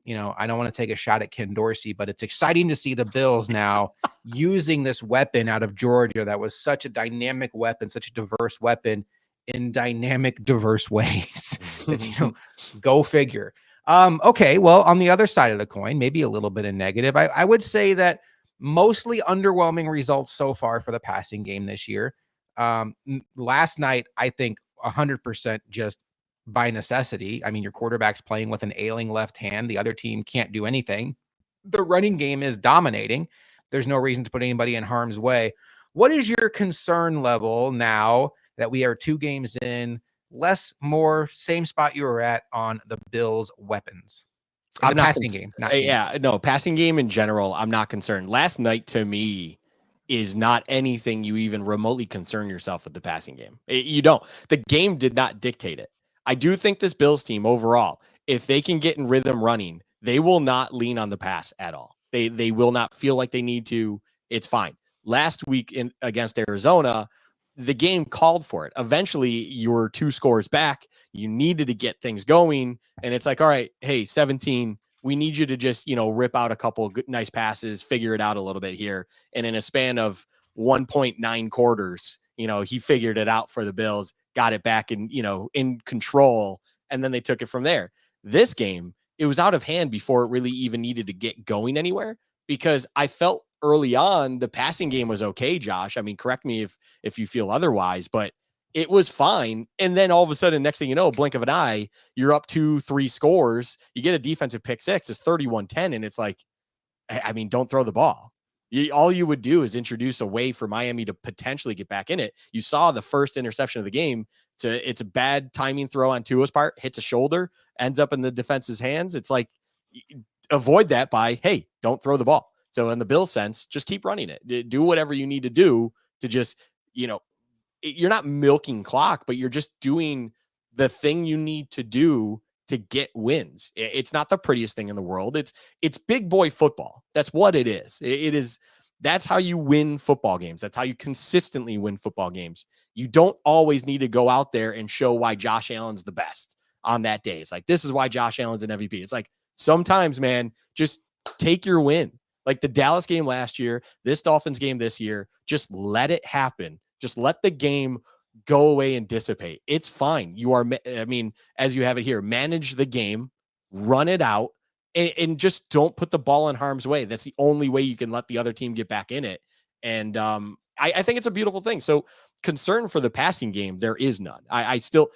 You know, I don't want to take a shot at Ken Dorsey, but it's exciting to see the Bills now using this weapon out of Georgia that was such a dynamic weapon, such a diverse weapon in dynamic, diverse ways. It's, you know, go figure. Okay, well, on the other side of the coin, maybe a little bit of negative. I would say that mostly underwhelming results so far for the passing game this year. Last night, I think 100% just by necessity. I mean, your quarterback's playing with an ailing left hand. The other team can't do anything. The running game is dominating. There's no reason to put anybody in harm's way. What is your concern level now that we are 2 games in, less, more, same spot you were at on the Bills' weapons? I'm not passing game. Passing game in general, I'm not concerned. Last night to me is not anything you even remotely concern yourself with the passing game. You don't. The game did not dictate it. I do think this Bills team overall, if they can get in rhythm running, they will not lean on the pass at all. They will not feel like they need to. It's fine. Last week against Arizona, the game called for it. Eventually, you were 2 scores back. You needed to get things going. And it's like, all right, hey, 17, we need you to just, you know, rip out a couple of good, nice passes, figure it out a little bit here. And in a span of 1.9 quarters, you know, he figured it out for the Bills, got it back in, you know, in control. And then they took it from there. This game, it was out of hand before it really even needed to get going anywhere, because I felt early on the passing game was okay, Josh. I mean, correct me if you feel otherwise, but it was fine. And then all of a sudden, next thing you know, blink of an eye, you're up 2-3 scores. You get a defensive pick six, it's 31-10. And it's like, I mean, don't throw the ball. All you would do is introduce a way for Miami to potentially get back in it. You saw the first interception of the game. It's a bad timing throw on Tua's part, hits a shoulder, ends up in the defense's hands. It's like, avoid that by, hey, don't throw the ball. So in the Bills sense, just keep running it. Do whatever you need to do to just, you know, you're not milking clock, but you're just doing the thing you need to do to get wins. It's not the prettiest thing in the world. It's big boy football. That's what it is. It is That's how you win football games. That's how you consistently win football games. You don't always need to go out there and show why Josh Allen's the best on that day. It's like, this is why Josh Allen's an MVP. It's like, sometimes, man, just take your win. Like the Dallas game last year, this Dolphins game this year, just let it happen. Just let the game go away and dissipate. It's fine. You are, I mean, as you have it here, manage the game, run it out, and just don't put the ball in harm's way. That's the only way you can let the other team get back in it. And I think it's a beautiful thing. So concern for the passing game, there is none. I still,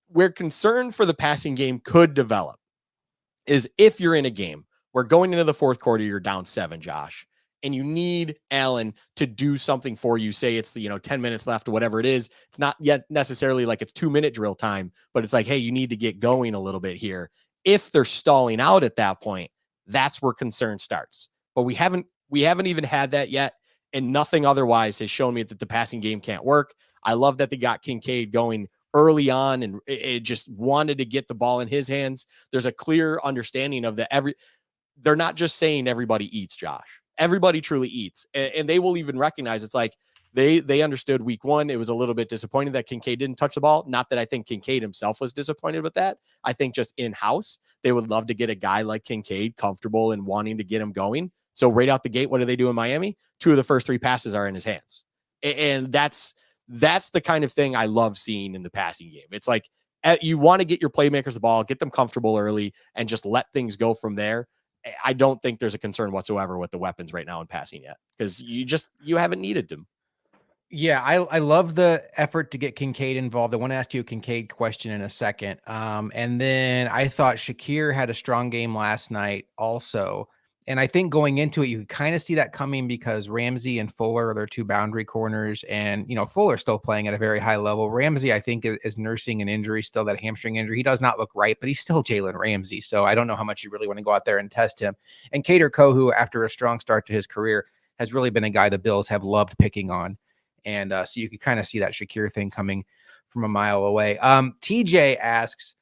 where concern for the passing game could develop is if you're in a game where going into the fourth quarter, you're down 7, Josh, and you need Allen to do something for you. Say it's, 10 minutes left or whatever it is. It's not yet necessarily like it's 2-minute drill time, but it's like, hey, you need to get going a little bit here. If they're stalling out at that point, that's where concern starts. But we haven't even had that yet, and nothing otherwise has shown me that the passing game can't work. I love that they got Kincaid going early on, and it just wanted to get the ball in his hands. There's a clear understanding of that. They're not just saying everybody eats, Josh. Everybody truly eats, and they will even recognize it's like they understood week one. It was a little bit disappointing that Kincaid didn't touch the ball. Not that I think Kincaid himself was disappointed with that. I think just in-house, they would love to get a guy like Kincaid comfortable and wanting to get him going. So right out the gate, what do they do in Miami? 2 of the first 3 passes are in his hands. And that's the kind of thing I love seeing in the passing game. It's like you want to get your playmakers the ball, get them comfortable early, and just let things go from there. I don't think there's a concern whatsoever with the weapons right now in passing yet, because you haven't needed them. Yeah, I love the effort to get Kincaid involved. I want to ask you a Kincaid question in a second. And then I thought Shakir had a strong game last night also. And I think going into it, you could kind of see that coming because Ramsey and Fuller are their 2 boundary corners. And, Fuller still playing at a very high level. Ramsey, I think, is nursing an injury, still that hamstring injury. He does not look right, but he's still Jalen Ramsey. So I don't know how much you really want to go out there and test him. And Kader Kohu, after a strong start to his career, has really been a guy the Bills have loved picking on. And so you could kind of see that Shakir thing coming from a mile away. TJ asks,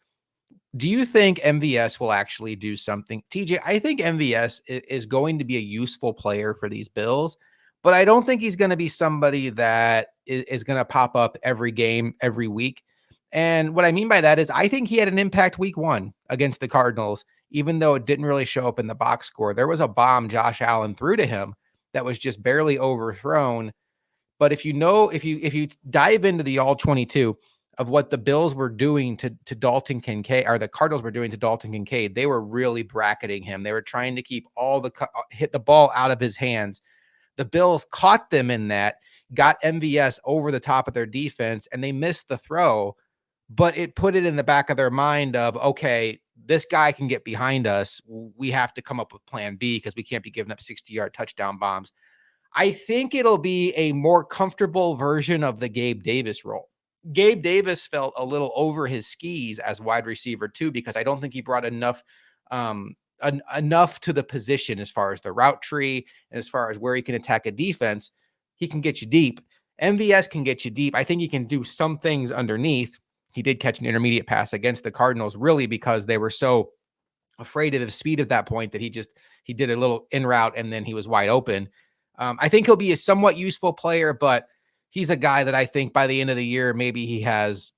do you think MVS will actually do something? TJ, I think MVS is going to be a useful player for these Bills, but I don't think he's going to be somebody that is going to pop up every game, every week. And what I mean by that is I think he had an impact week 1 against the Cardinals, even though it didn't really show up in the box score. There was a bomb Josh Allen threw to him that was just barely overthrown. But if you dive into the all 22 of what the Bills were doing to Dalton Kincaid, or the Cardinals were doing to Dalton Kincaid, they were really bracketing him. They were trying to keep hit the ball out of his hands. The Bills caught them in that, got MVS over the top of their defense, and they missed the throw. But it put it in the back of their mind of, okay, this guy can get behind us. We have to come up with plan B because we can't be giving up 60-yard touchdown bombs. I think it'll be a more comfortable version of the Gabe Davis role. Gabe Davis felt a little over his skis as wide receiver too, because I don't think he brought enough to the position as far as the route tree and as far as where he can attack a defense. He can get you deep. MVS can get you deep. I think he can do some things underneath. He did catch an intermediate pass against the Cardinals, really because they were so afraid of the speed at that point that he did a little in route and then he was wide open. I think he'll be a somewhat useful player, but he's a guy that I think by the end of the year, maybe he has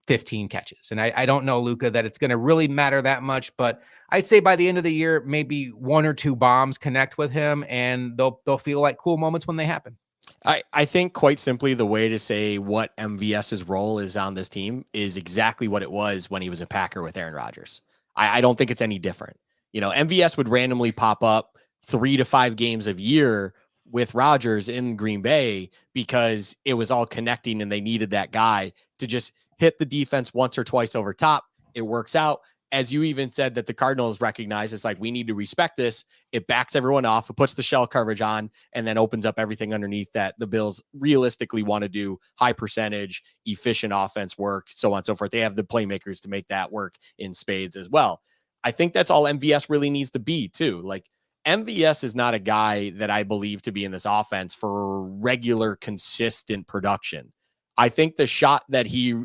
15 catches. And I don't know, Luka, that it's going to really matter that much, but I'd say by the end of the year, maybe 1 or 2 bombs connect with him and they'll feel like cool moments when they happen. I think quite simply the way to say what MVS's role is on this team is exactly what it was when he was a Packer with Aaron Rodgers. I don't think it's any different. MVS would randomly pop up 3 to 5 games a year with Rodgers in Green Bay because it was all connecting and they needed that guy to just hit the defense once or twice over top. It works out. As you even said that the Cardinals recognize, it's like, we need to respect this. It backs everyone off. It puts the shell coverage on and then opens up everything underneath that the Bills realistically want to do high percentage, efficient offense work, so on and so forth. They have the playmakers to make that work in spades as well. I think that's all MVS really needs to be too. Like, MVS is not a guy that I believe to be in this offense for regular, consistent production. I think the shot that he,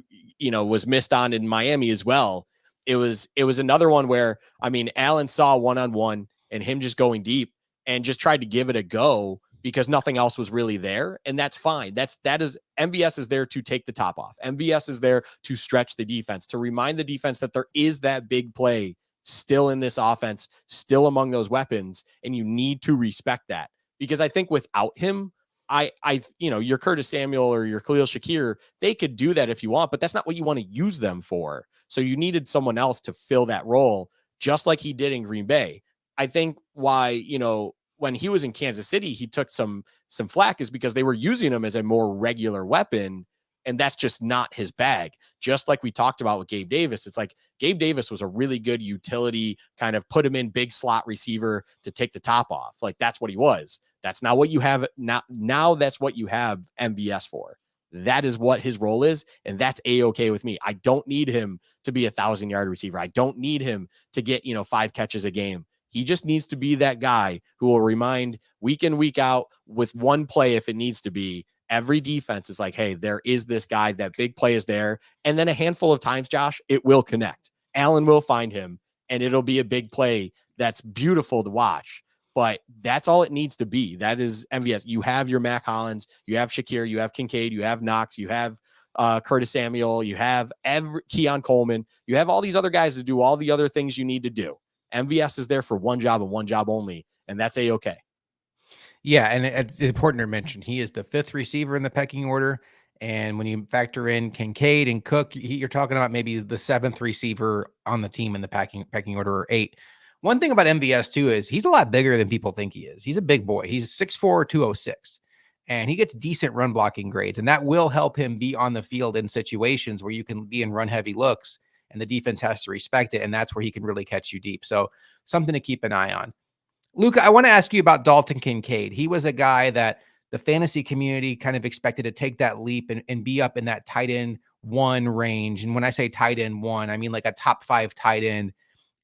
was missed on in Miami as well, it was another one where, I mean, Allen saw one-on-one and him just going deep and just tried to give it a go, because nothing else was really there. And that's fine. MVS is there to take the top off. MVS is there to stretch the defense, to remind the defense that there is that big play still in this offense, still among those weapons. And you need to respect that, because I think without him, your Curtis Samuel or your Khalil Shakir, they could do that if you want, but that's not what you want to use them for. So you needed someone else to fill that role, just like he did in Green Bay. I think why, when he was in Kansas City, he took some flack is because they were using him as a more regular weapon. And that's just not his bag. Just like we talked about with Gabe Davis. It's like Gabe Davis was a really good utility, kind of put him in big slot receiver to take the top off. Like that's what he was. That's not what you have now. Now that's what you have MVS for. That is what his role is. And that's A-okay with me. I don't need him to be 1,000-yard receiver. I don't need him to get, 5 catches a game. He just needs to be that guy who will remind week in, week out with one play, if it needs to be, every defense is like, hey, there is this guy, that big play is there. And then a handful of times, Josh, it will connect. Allen will find him and it'll be a big play that's beautiful to watch. But that's all it needs to be. That is MVS. You have your Mac Hollins, you have Shakir, you have Kincaid, you have Knox, you have Curtis Samuel, you have Keon Coleman, you have all these other guys to do all the other things you need to do. MVS is there for one job and one job only, and that's A-okay. Yeah, and it's important to mention he is the 5th receiver in the pecking order. And when you factor in Kincaid and Cook, you're talking about maybe the 7th receiver on the team in the pecking order, or 8. One thing about MVS too is he's a lot bigger than people think he is. He's a big boy. He's 6'4", 206, and he gets decent run blocking grades, and that will help him be on the field in situations where you can be in run heavy looks and the defense has to respect it, and that's where he can really catch you deep. So something to keep an eye on. Luka, I want to ask you about Dalton Kincaid. He was a guy that the fantasy community kind of expected to take that leap and be up in that tight end 1 range. And when I say tight end 1, I mean like a top 5 tight end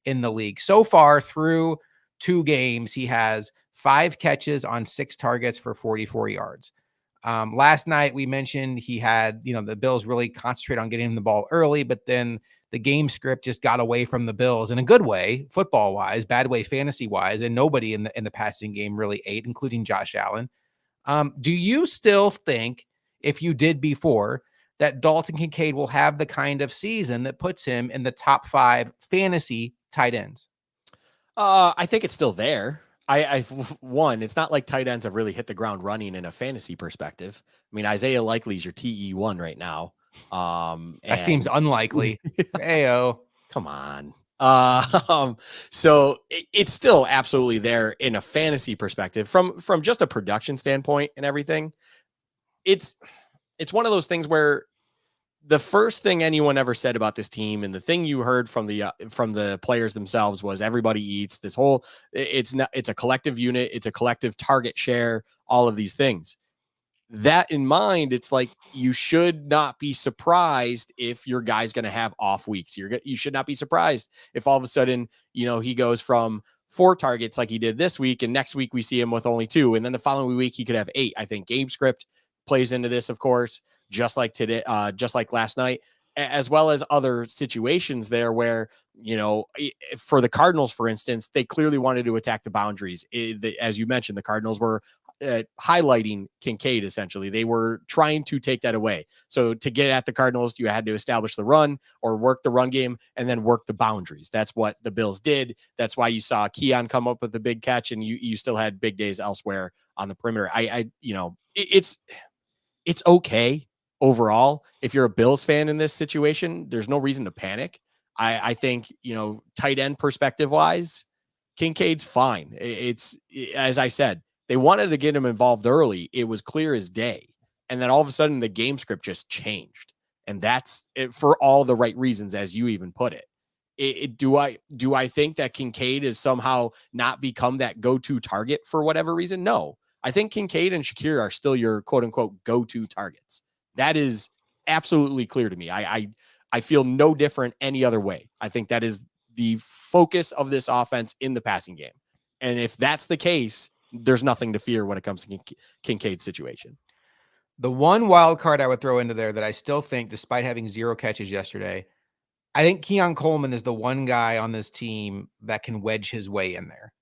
in the league. So far through 2 games, he has 5 catches on 6 targets for 44 yards. Last night we mentioned he had, the Bills really concentrate on getting him the ball early, but then the game script just got away from the Bills in a good way, football wise, bad way, fantasy wise, and nobody in the passing game really ate, including Josh Allen. Do you still think, if you did before, that Dalton Kincaid will have the kind of season that puts him in the top 5 fantasy tight ends? I think it's still there. It's not like tight ends have really hit the ground running in a fantasy perspective. I mean, Isaiah Likely's your TE1 right now. That seems unlikely. Ayo. Come on. So it's still absolutely there in a fantasy perspective from just a production standpoint and everything. It's one of those things where the first thing anyone ever said about this team, and the thing you heard from the players themselves, was everybody eats. This whole, it's a collective unit, it's a collective target share, all of these things. That in mind, it's like you should not be surprised if your guy's going to have off weeks. You should not be surprised if all of a sudden, he goes from 4 targets like he did this week, and next week we see him with only 2, and then the following week he could have 8. I think game script plays into this, of course, just like today, just like last night, as well as other situations there where, for the Cardinals, for instance, they clearly wanted to attack the boundaries. As you mentioned, the Cardinals were highlighting Kincaid. Essentially, they were trying to take that away. So to get at the Cardinals, you had to establish the run or work the run game and then work the boundaries. That's what the Bills did. That's why you saw Keon come up with the big catch, and you still had big days elsewhere on the perimeter. It's okay overall. If you're a Bills fan in this situation, there's no reason to panic. I think, tight end perspective wise, Kincaid's fine. It's, as I said, they wanted to get him involved early. It was clear as day. And then all of a sudden the game script just changed. And that's it, for all the right reasons, as you even put it. Do I think that Kincaid has somehow not become that go-to target for whatever reason? No. I think Kincaid and Shakir are still your quote unquote go-to targets. That is absolutely clear to me. I feel no different any other way. I think that is the focus of this offense in the passing game. And if that's the case, there's nothing to fear when it comes to Kincaid's situation. The one wild card I would throw into there that I still think, despite having 0 catches yesterday, I think Keon Coleman is the one guy on this team that can wedge his way in there,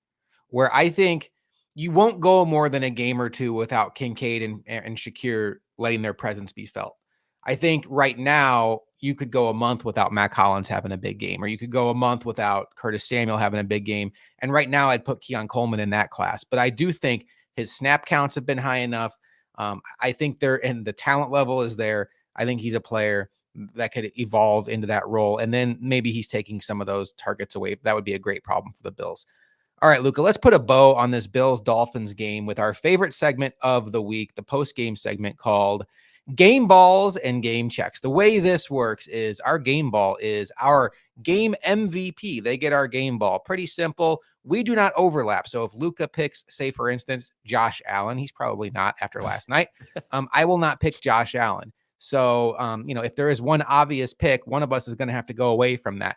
where I think you won't go more than a game or two without Kincaid and Shakir letting their presence be felt. I think right now you could go a month without Mac Hollins having a big game, or you could go a month without Curtis Samuel having a big game. And right now I'd put Keon Coleman in that class. But I do think his snap counts have been high enough. I think and the talent level is there. I think he's a player that could evolve into that role. And then maybe he's taking some of those targets away. That would be a great problem for the Bills. All right, Luka, let's put a bow on this Bills-Dolphins game with our favorite segment of the week, the post-game segment called Game Balls and Game Checks. The way this works is our game ball is our game MVP. They get our game ball. Pretty simple. We do not overlap. So if Luka picks, say, for instance, Josh Allen, he's probably not after last night. I will not pick Josh Allen. So, if there is one obvious pick, one of us is going to have to go away from that.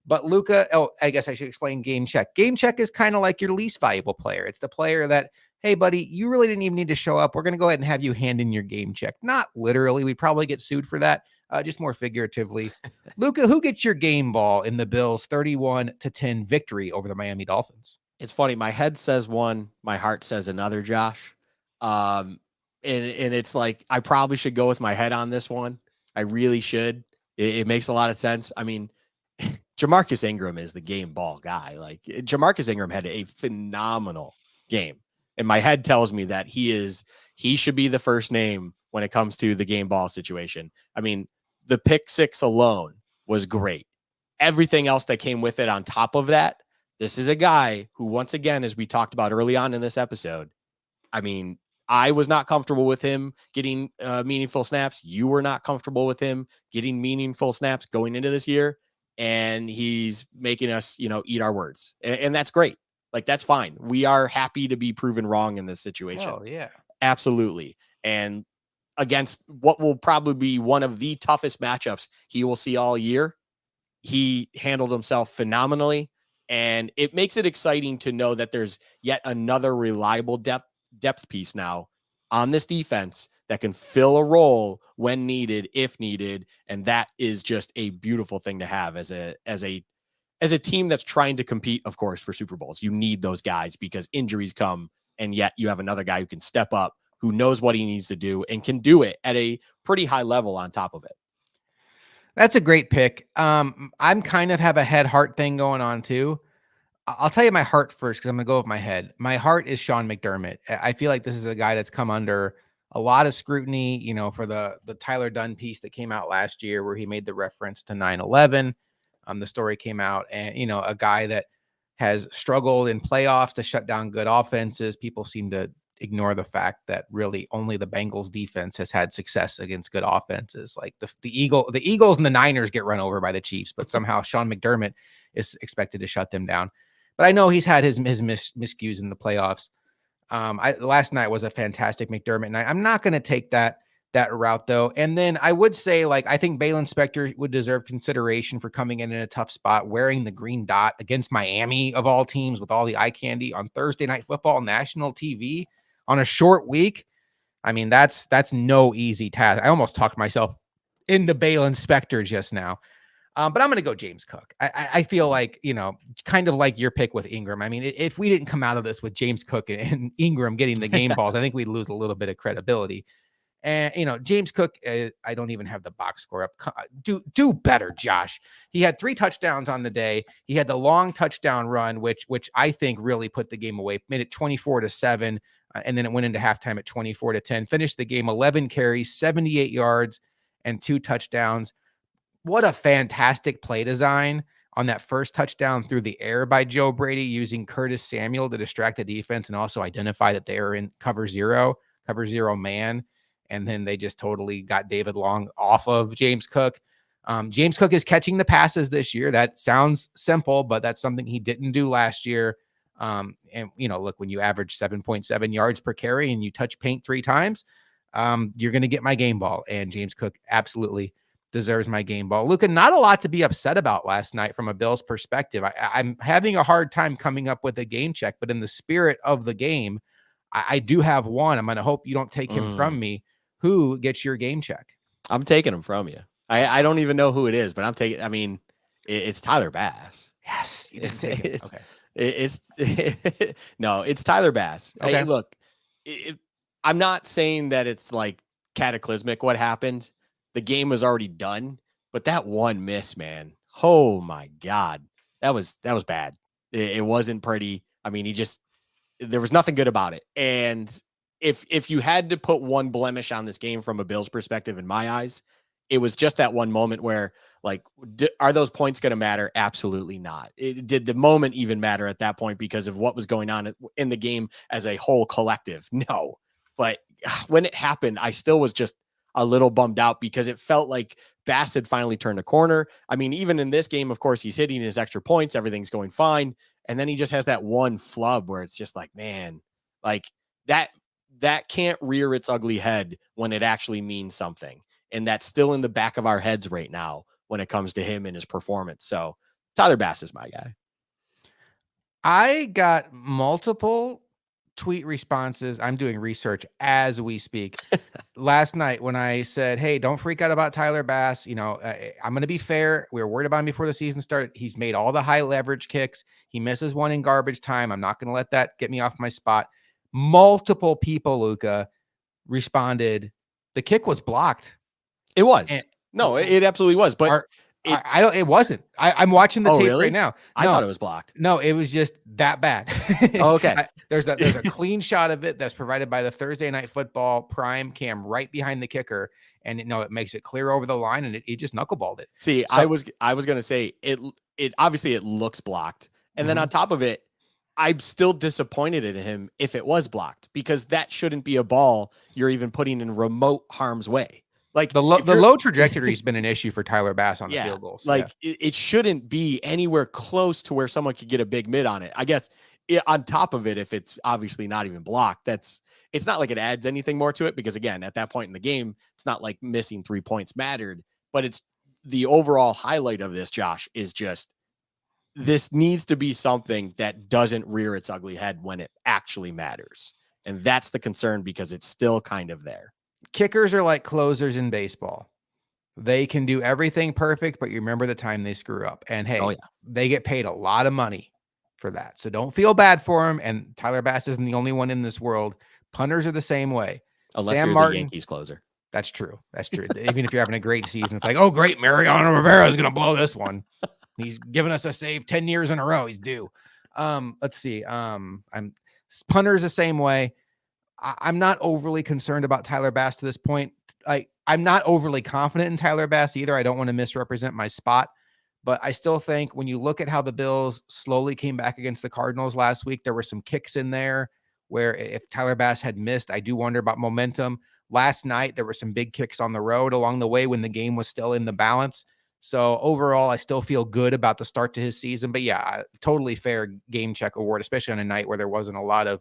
But Luka, I guess I should explain game check. Game check is kind of like your least valuable player. It's the player that, hey, buddy, you really didn't even need to show up. We're going to go ahead and have you hand in your game check. Not literally. We'd probably get sued for that, just more figuratively. Luka, who gets your game ball in the Bills' 31-10 victory over the Miami Dolphins? It's funny. My head says one, my heart says another, Josh. And it's like, I probably should go with my head on this one. I really should. It makes a lot of sense. I mean, Jamarcus Ingram is the game ball guy. Like, Jamarcus Ingram had a phenomenal game. And my head tells me that he should be the first name when it comes to the game ball situation. I mean, the pick six alone was great. Everything else that came with it on top of that, this is a guy who, once again, as we talked about early on in this episode, I mean, I was not comfortable with him getting meaningful snaps. You were not comfortable with him getting meaningful snaps going into this year. And he's making us, eat our words. And that's great. Like, that's fine. We are happy to be proven wrong in this situation. Oh, yeah. Absolutely. And against what will probably be one of the toughest matchups he will see all year, he handled himself phenomenally. And it makes it exciting to know that there's yet another reliable depth piece now on this defense that can fill a role when needed, if needed. And that is just a beautiful thing to have as a team that's trying to compete, of course, for Super Bowls. You need those guys because injuries come, and yet you have another guy who can step up, who knows what he needs to do and can do it at a pretty high level on top of it. That's a great pick. I'm kind of have a head-heart thing going on too. I'll tell you my heart first because I'm going to go with my head. My heart is Sean McDermott. I feel like this is a guy that's come under a lot of scrutiny, for the Tyler Dunn piece that came out last year where he made the reference to 9/11. The story came out, and, a guy that has struggled in playoffs to shut down good offenses. People seem to ignore the fact that really only the Bengals defense has had success against good offenses. Like the Eagles and the Niners get run over by the Chiefs, but somehow Sean McDermott is expected to shut them down. But I know he's had his miscues in the playoffs. Last night was a fantastic McDermott night. I'm not going to take that route though. And then I would say, I think Balen Spector would deserve consideration for coming in a tough spot, wearing the green dot against Miami of all teams with all the eye candy on Thursday Night Football, national TV on a short week. I mean, that's no easy task. I almost talked myself into Balen Spector just now. But I'm going to go James Cook. I feel like, kind of like your pick with Ingram. I mean, if we didn't come out of this with James Cook and Ingram getting the game balls, I think we'd lose a little bit of credibility. And, James Cook, I don't even have the box score up. Do better, Josh. He had 3 touchdowns on the day. He had the long touchdown run, which I think really put the game away, made it 24-7. And then it went into halftime at 24-10, finished the game 11 carries, 78 yards, and 2 touchdowns. What a fantastic play design on that first touchdown through the air by Joe Brady, using Curtis Samuel to distract the defense and also identify that they are in cover zero man. And then they just totally got David Long off of James Cook. James Cook is catching the passes this year. That sounds simple, but that's something he didn't do last year. And, look, when you average 7.7 yards per carry and you touch paint 3 times, you're going to get my game ball. And James Cook absolutely deserves my game ball. Luka, not a lot to be upset about last night from a Bills perspective. I'm having a hard time coming up with a game check, but in the spirit of the game, I do have one. I'm going to hope you don't take him from me. Who gets your game check? I'm taking him from you. I don't even know who it is, but I'm taking, it's Tyler Bass. Yes, you didn't take it. Okay. It's no, it's Tyler Bass. Okay. Look, I'm not saying that it's like cataclysmic what happened. The game was already done, but that one miss, man. Oh my God. That was bad. It wasn't pretty. I mean, there was nothing good about it. And if you had to put one blemish on this game from a Bills perspective, in my eyes, it was just that one moment where, like, are those points going to matter? Absolutely not. Did the moment even matter at that point because of what was going on in the game as a whole collective? No. But when it happened, I still was just a little bummed out because it felt like Bass had finally turned a corner. I mean, even in this game, of course, he's hitting his extra points. Everything's going fine. And then he just has that one flub where it's just like, man, like that can't rear its ugly head when it actually means something. And that's still in the back of our heads right now when it comes to him and his performance. So Tyler Bass is my guy. I got multiple tweet responses. I'm doing research as we speak. Last night when I said, "Hey, don't freak out about Tyler Bass. I'm going to be fair. We were worried about him before the season started. He's made all the high leverage kicks. He misses one in garbage time. I'm not going to let that get me off my spot." Multiple people, Luka, responded, "The kick was blocked." It was. And No, it absolutely was. But I don't. It wasn't. I'm watching the tape really? right now. I thought it was blocked. No, it was just that bad. Oh, okay. There's a clean shot of it that's provided by the Thursday Night Football Prime cam right behind the kicker, and it makes it clear over the line, and it just knuckleballed it. See, So, I was gonna say it obviously it looks blocked, and then on top of it, I'm still disappointed in him if it was blocked because that shouldn't be a ball you're even putting in remote harm's way. Like the low trajectory has been an issue for Tyler Bass on the field goals. Like it shouldn't be anywhere close to where someone could get a big mid on it. I guess on top of it, if it's obviously not even blocked, it's not like it adds anything more to it because again, at that point in the game, it's not like missing 3 points mattered, but it's the overall highlight of this, Josh, is just this needs to be something that doesn't rear its ugly head when it actually matters. And that's the concern because it's still kind of there. Kickers are like closers in baseball. They can do everything perfect, but you remember the time they screw up. And hey, they get paid a lot of money for that. So don't feel bad for him. And Tyler Bass isn't the only one in this world. Punters are the same way. Unless you're the Yankees closer. That's true. That's true. Even if you're having a great season, it's like, oh, great, Mariano Rivera is going to blow this one. He's given us a save 10 years in a row. He's due. Let's see. Punters the same way. I'm not overly concerned about Tyler Bass to this point. I'm not overly confident in Tyler Bass either. I don't want to misrepresent my spot, but I still think when you look at how the Bills slowly came back against the Cardinals last week, there were some kicks in there where if Tyler Bass had missed, I do wonder about momentum. Last night, there were some big kicks on the road along the way when the game was still in the balance. So overall, I still feel good about the start to his season, but yeah, totally fair game check award, especially on a night where there wasn't a lot of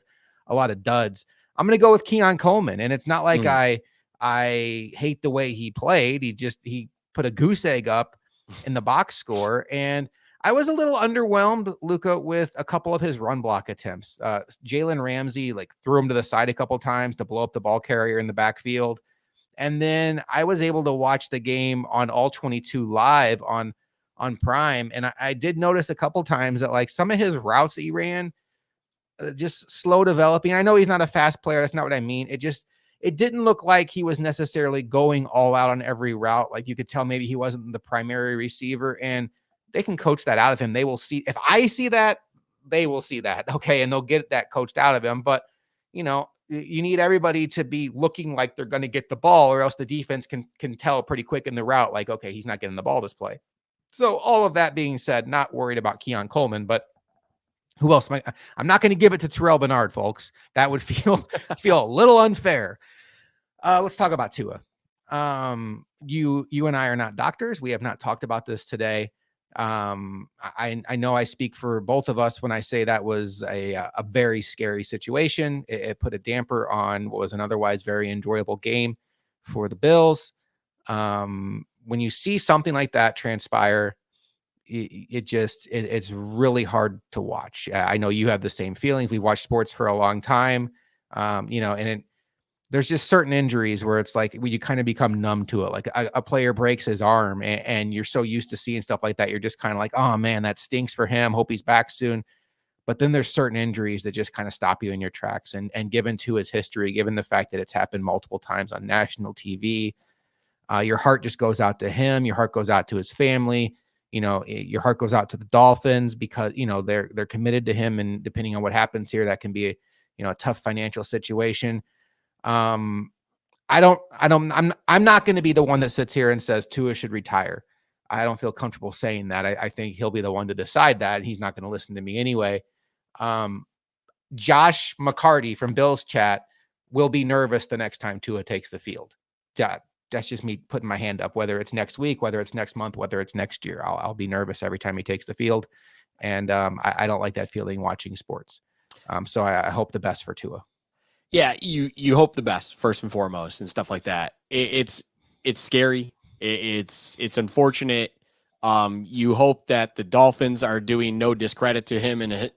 duds. I'm going to go with Keon Coleman, and it's not like I hate the way he played. He put a goose egg up in the box score, and I was a little underwhelmed, Luka, with a couple of his run block attempts. Jalen Ramsey threw him to the side a couple times to blow up the ball carrier in the backfield, and then I was able to watch the game on All 22 live on Prime, and I did notice a couple times that some of his routes that he ran. Just slow developing. I know he's not a fast player. That's not what I mean. It didn't look like he was necessarily going all out on every route. Like you could tell maybe he wasn't the primary receiver, and they can coach that out of him. They will see. If I see that, they will see that. Okay. And they'll get that coached out of him. But you need everybody to be looking like they're going to get the ball, or else the defense can tell pretty quick in the route. Like, okay, he's not getting the ball this play. So all of that being said, not worried about Keon Coleman, but who else? I'm not going to give it to Terrell Bernard, folks. That would feel a little unfair. Let's talk about Tua. You and I are not doctors. We have not talked about this today. I know I speak for both of us when I say that was a very scary situation. It put a damper on what was an otherwise very enjoyable game for the Bills. When you see something like that transpire, it's really hard to watch. I know you have the same feelings. We've watched sports for a long time, and there's just certain injuries where it's like you kind of become numb to it. Like a player breaks his arm and you're so used to seeing stuff like that. You're just kind of like, oh man, that stinks for him. Hope he's back soon. But then there's certain injuries that just kind of stop you in your tracks. And given to his history, given the fact that it's happened multiple times on national TV, your heart just goes out to him. Your heart goes out to his family. Your heart goes out to the Dolphins because, they're committed to him. And depending on what happens here, that can be a tough financial situation. I'm not going to be the one that sits here and says Tua should retire. I don't feel comfortable saying that. I think he'll be the one to decide that. He's not going to listen to me anyway. Josh McCarty from Bill's chat will be nervous the next time Tua takes the field. That's just me putting my hand up, whether it's next week, whether it's next month, whether it's next year. I'll be nervous every time he takes the field. And I don't like that feeling watching sports. So I hope the best for Tua. Yeah, you hope the best first and foremost and stuff like that. It's scary. It's unfortunate. You hope that the Dolphins are doing no discredit to him and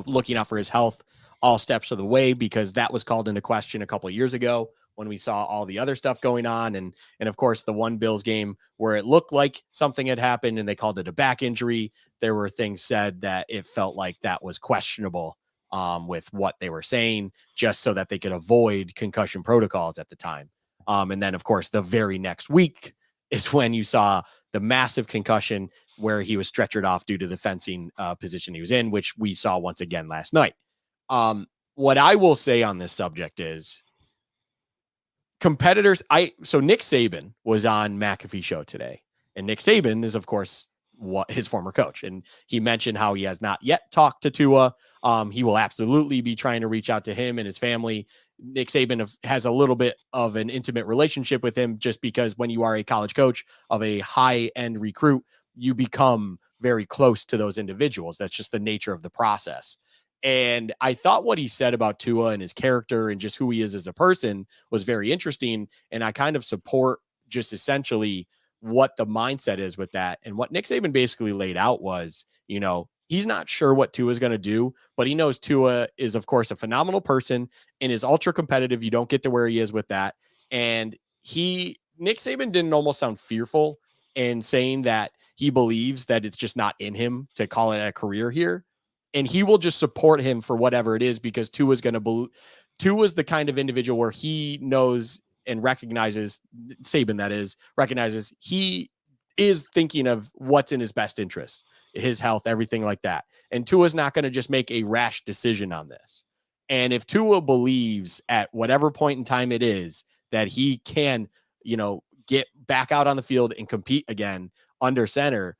looking out for his health all steps of the way, because that was called into question a couple of years ago when we saw all the other stuff going on, and of course the one Bills game where it looked like something had happened and they called it a back injury. There were things said that it felt like that was questionable with what they were saying, just so that they could avoid concussion protocols at the time. And then, of course, the very next week is when you saw the massive concussion where he was stretchered off due to the fencing position he was in, which we saw once again last night. What I will say on this subject is competitors. So Nick Saban was on McAfee show today, and Nick Saban is, of course, his former coach. And he mentioned how he has not yet talked to Tua. He will absolutely be trying to reach out to him and his family. Nick Saban has a little bit of an intimate relationship with him, just because when you are a college coach of a high-end recruit, you become very close to those individuals. That's just the nature of the process. And I thought what he said about Tua and his character and just who he is as a person was very interesting. And I kind of support just essentially what the mindset is with that. And what Nick Saban basically laid out was, he's not sure what Tua is going to do, but he knows Tua is, of course, a phenomenal person and is ultra competitive. You don't get to where he is with that. And Nick Saban didn't almost sound fearful in saying that he believes that it's just not in him to call it a career here. And he will just support him for whatever it is, because Tua's the kind of individual where he knows and recognizes, Saban that is, recognizes he is thinking of what's in his best interest, his health, everything like that. And Tua's not going to just make a rash decision on this. And if Tua believes at whatever point in time it is that he can, get back out on the field and compete again under center,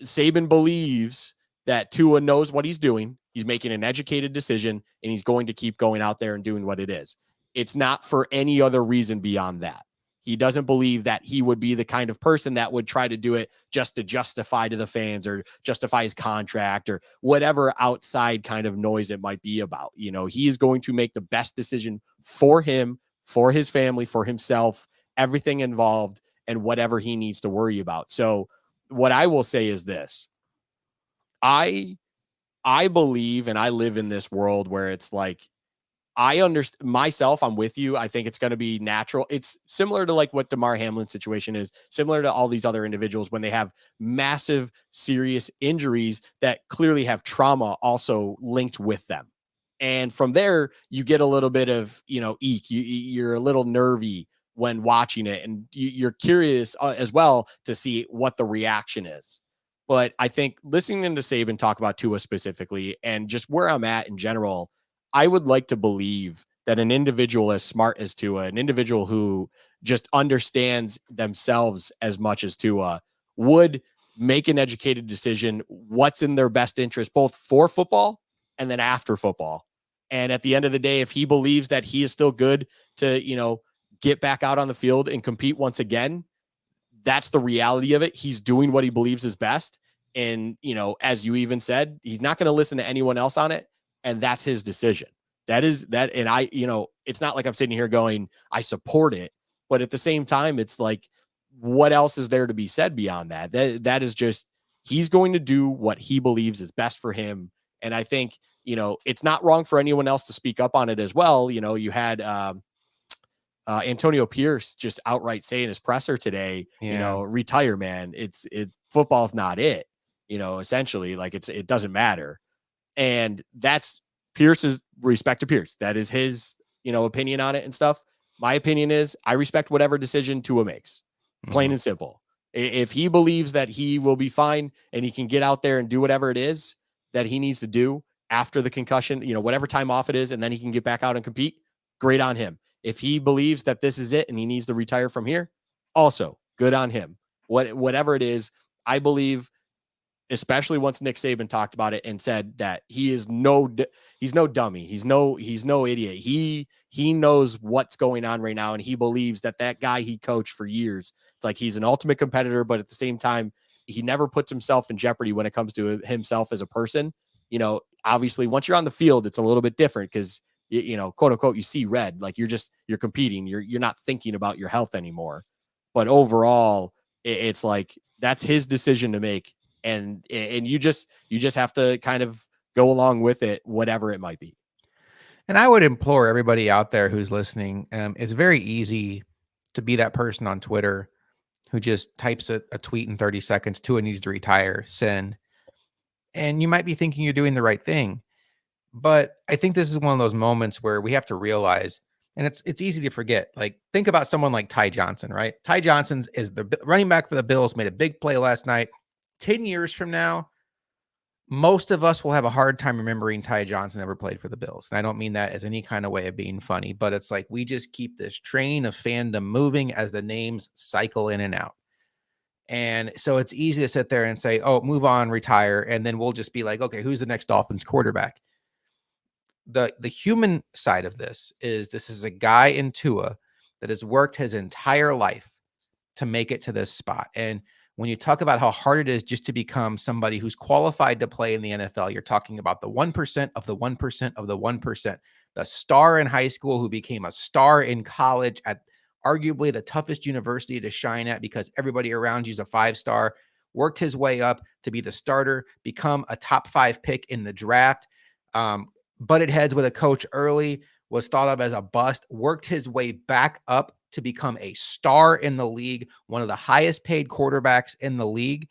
Saban believes that Tua knows what he's doing. He's making an educated decision, and he's going to keep going out there and doing what it is. It's not for any other reason beyond that. He doesn't believe that he would be the kind of person that would try to do it just to justify to the fans or justify his contract or whatever outside kind of noise it might be about. He is going to make the best decision for him, for his family, for himself, everything involved, and whatever he needs to worry about. So what I will say is this. I believe, and I live in this world where it's like, I understand myself. I'm with you. I think it's going to be natural. It's similar to like what DeMar Hamlin's situation is, similar to all these other individuals when they have massive, serious injuries that clearly have trauma also linked with them. And from there, you get a little bit of, you're a little nervy when watching it, and you're curious as well to see what the reaction is. But I think listening to Saban talk about Tua specifically and just where I'm at in general, I would like to believe that an individual as smart as Tua, an individual who just understands themselves as much as Tua, would make an educated decision what's in their best interest, both for football and then after football. And at the end of the day, if he believes that he is still good to, get back out on the field and compete once again, that's the reality of it. He's doing what he believes is best. And, as you even said, he's not going to listen to anyone else on it. And that's his decision. That is that. And it's not like I'm sitting here going, I support it. But at the same time, it's like, what else is there to be said beyond that? That is just, he's going to do what he believes is best for him. And I think, it's not wrong for anyone else to speak up on it as well. You had, Antonio Pierce just outright say in his presser today, retire, man. Football's not it, essentially, like it doesn't matter. And that's Pierce's respect to Pierce. That is his, opinion on it and stuff. My opinion is I respect whatever decision Tua makes, plain and simple. If he believes that he will be fine and he can get out there and do whatever it is that he needs to do after the concussion, whatever time off it is, and then he can get back out and compete, great on him. If he believes that this is it and he needs to retire from here, also good on him. Whatever it is, I believe, especially once Nick Saban talked about it and said that he's no dummy. He's no idiot. He knows what's going on right now. And he believes that guy he coached for years, it's like he's an ultimate competitor, but at the same time, he never puts himself in jeopardy when it comes to himself as a person. Obviously once you're on the field, it's a little bit different because, quote unquote, you see red, like you're competing. You're not thinking about your health anymore. But overall, it's like, that's his decision to make. And you just have to kind of go along with it, whatever it might be. And I would implore everybody out there who's listening, it's very easy to be that person on Twitter who just types a tweet in 30 seconds, Tua needs to retire, send. And you might be thinking you're doing the right thing. But I think this is one of those moments where we have to realize, and it's easy to forget, like think about someone like Ty Johnson, right? Ty Johnson is the running back for the Bills, made a big play last night. 10 years from now, most of us will have a hard time remembering Ty Johnson ever played for the Bills. And I don't mean that as any kind of way of being funny, but it's like we just keep this train of fandom moving as the names cycle in and out. And so it's easy to sit there and say, oh, move on, retire. And then we'll just be like, okay, who's the next Dolphins quarterback? The human side of this is a guy in Tua that has worked his entire life to make it to this spot. And when you talk about how hard it is just to become somebody who's qualified to play in the NFL, you're talking about the 1% of the 1% of the 1%, the star in high school who became a star in college at arguably the toughest university to shine at because everybody around you is a 5-star, worked his way up to be the starter, become a top 5 pick in the draft, butted heads with a coach early, was thought of as a bust, worked his way back up to become a star in the league, one of the highest paid quarterbacks in the league,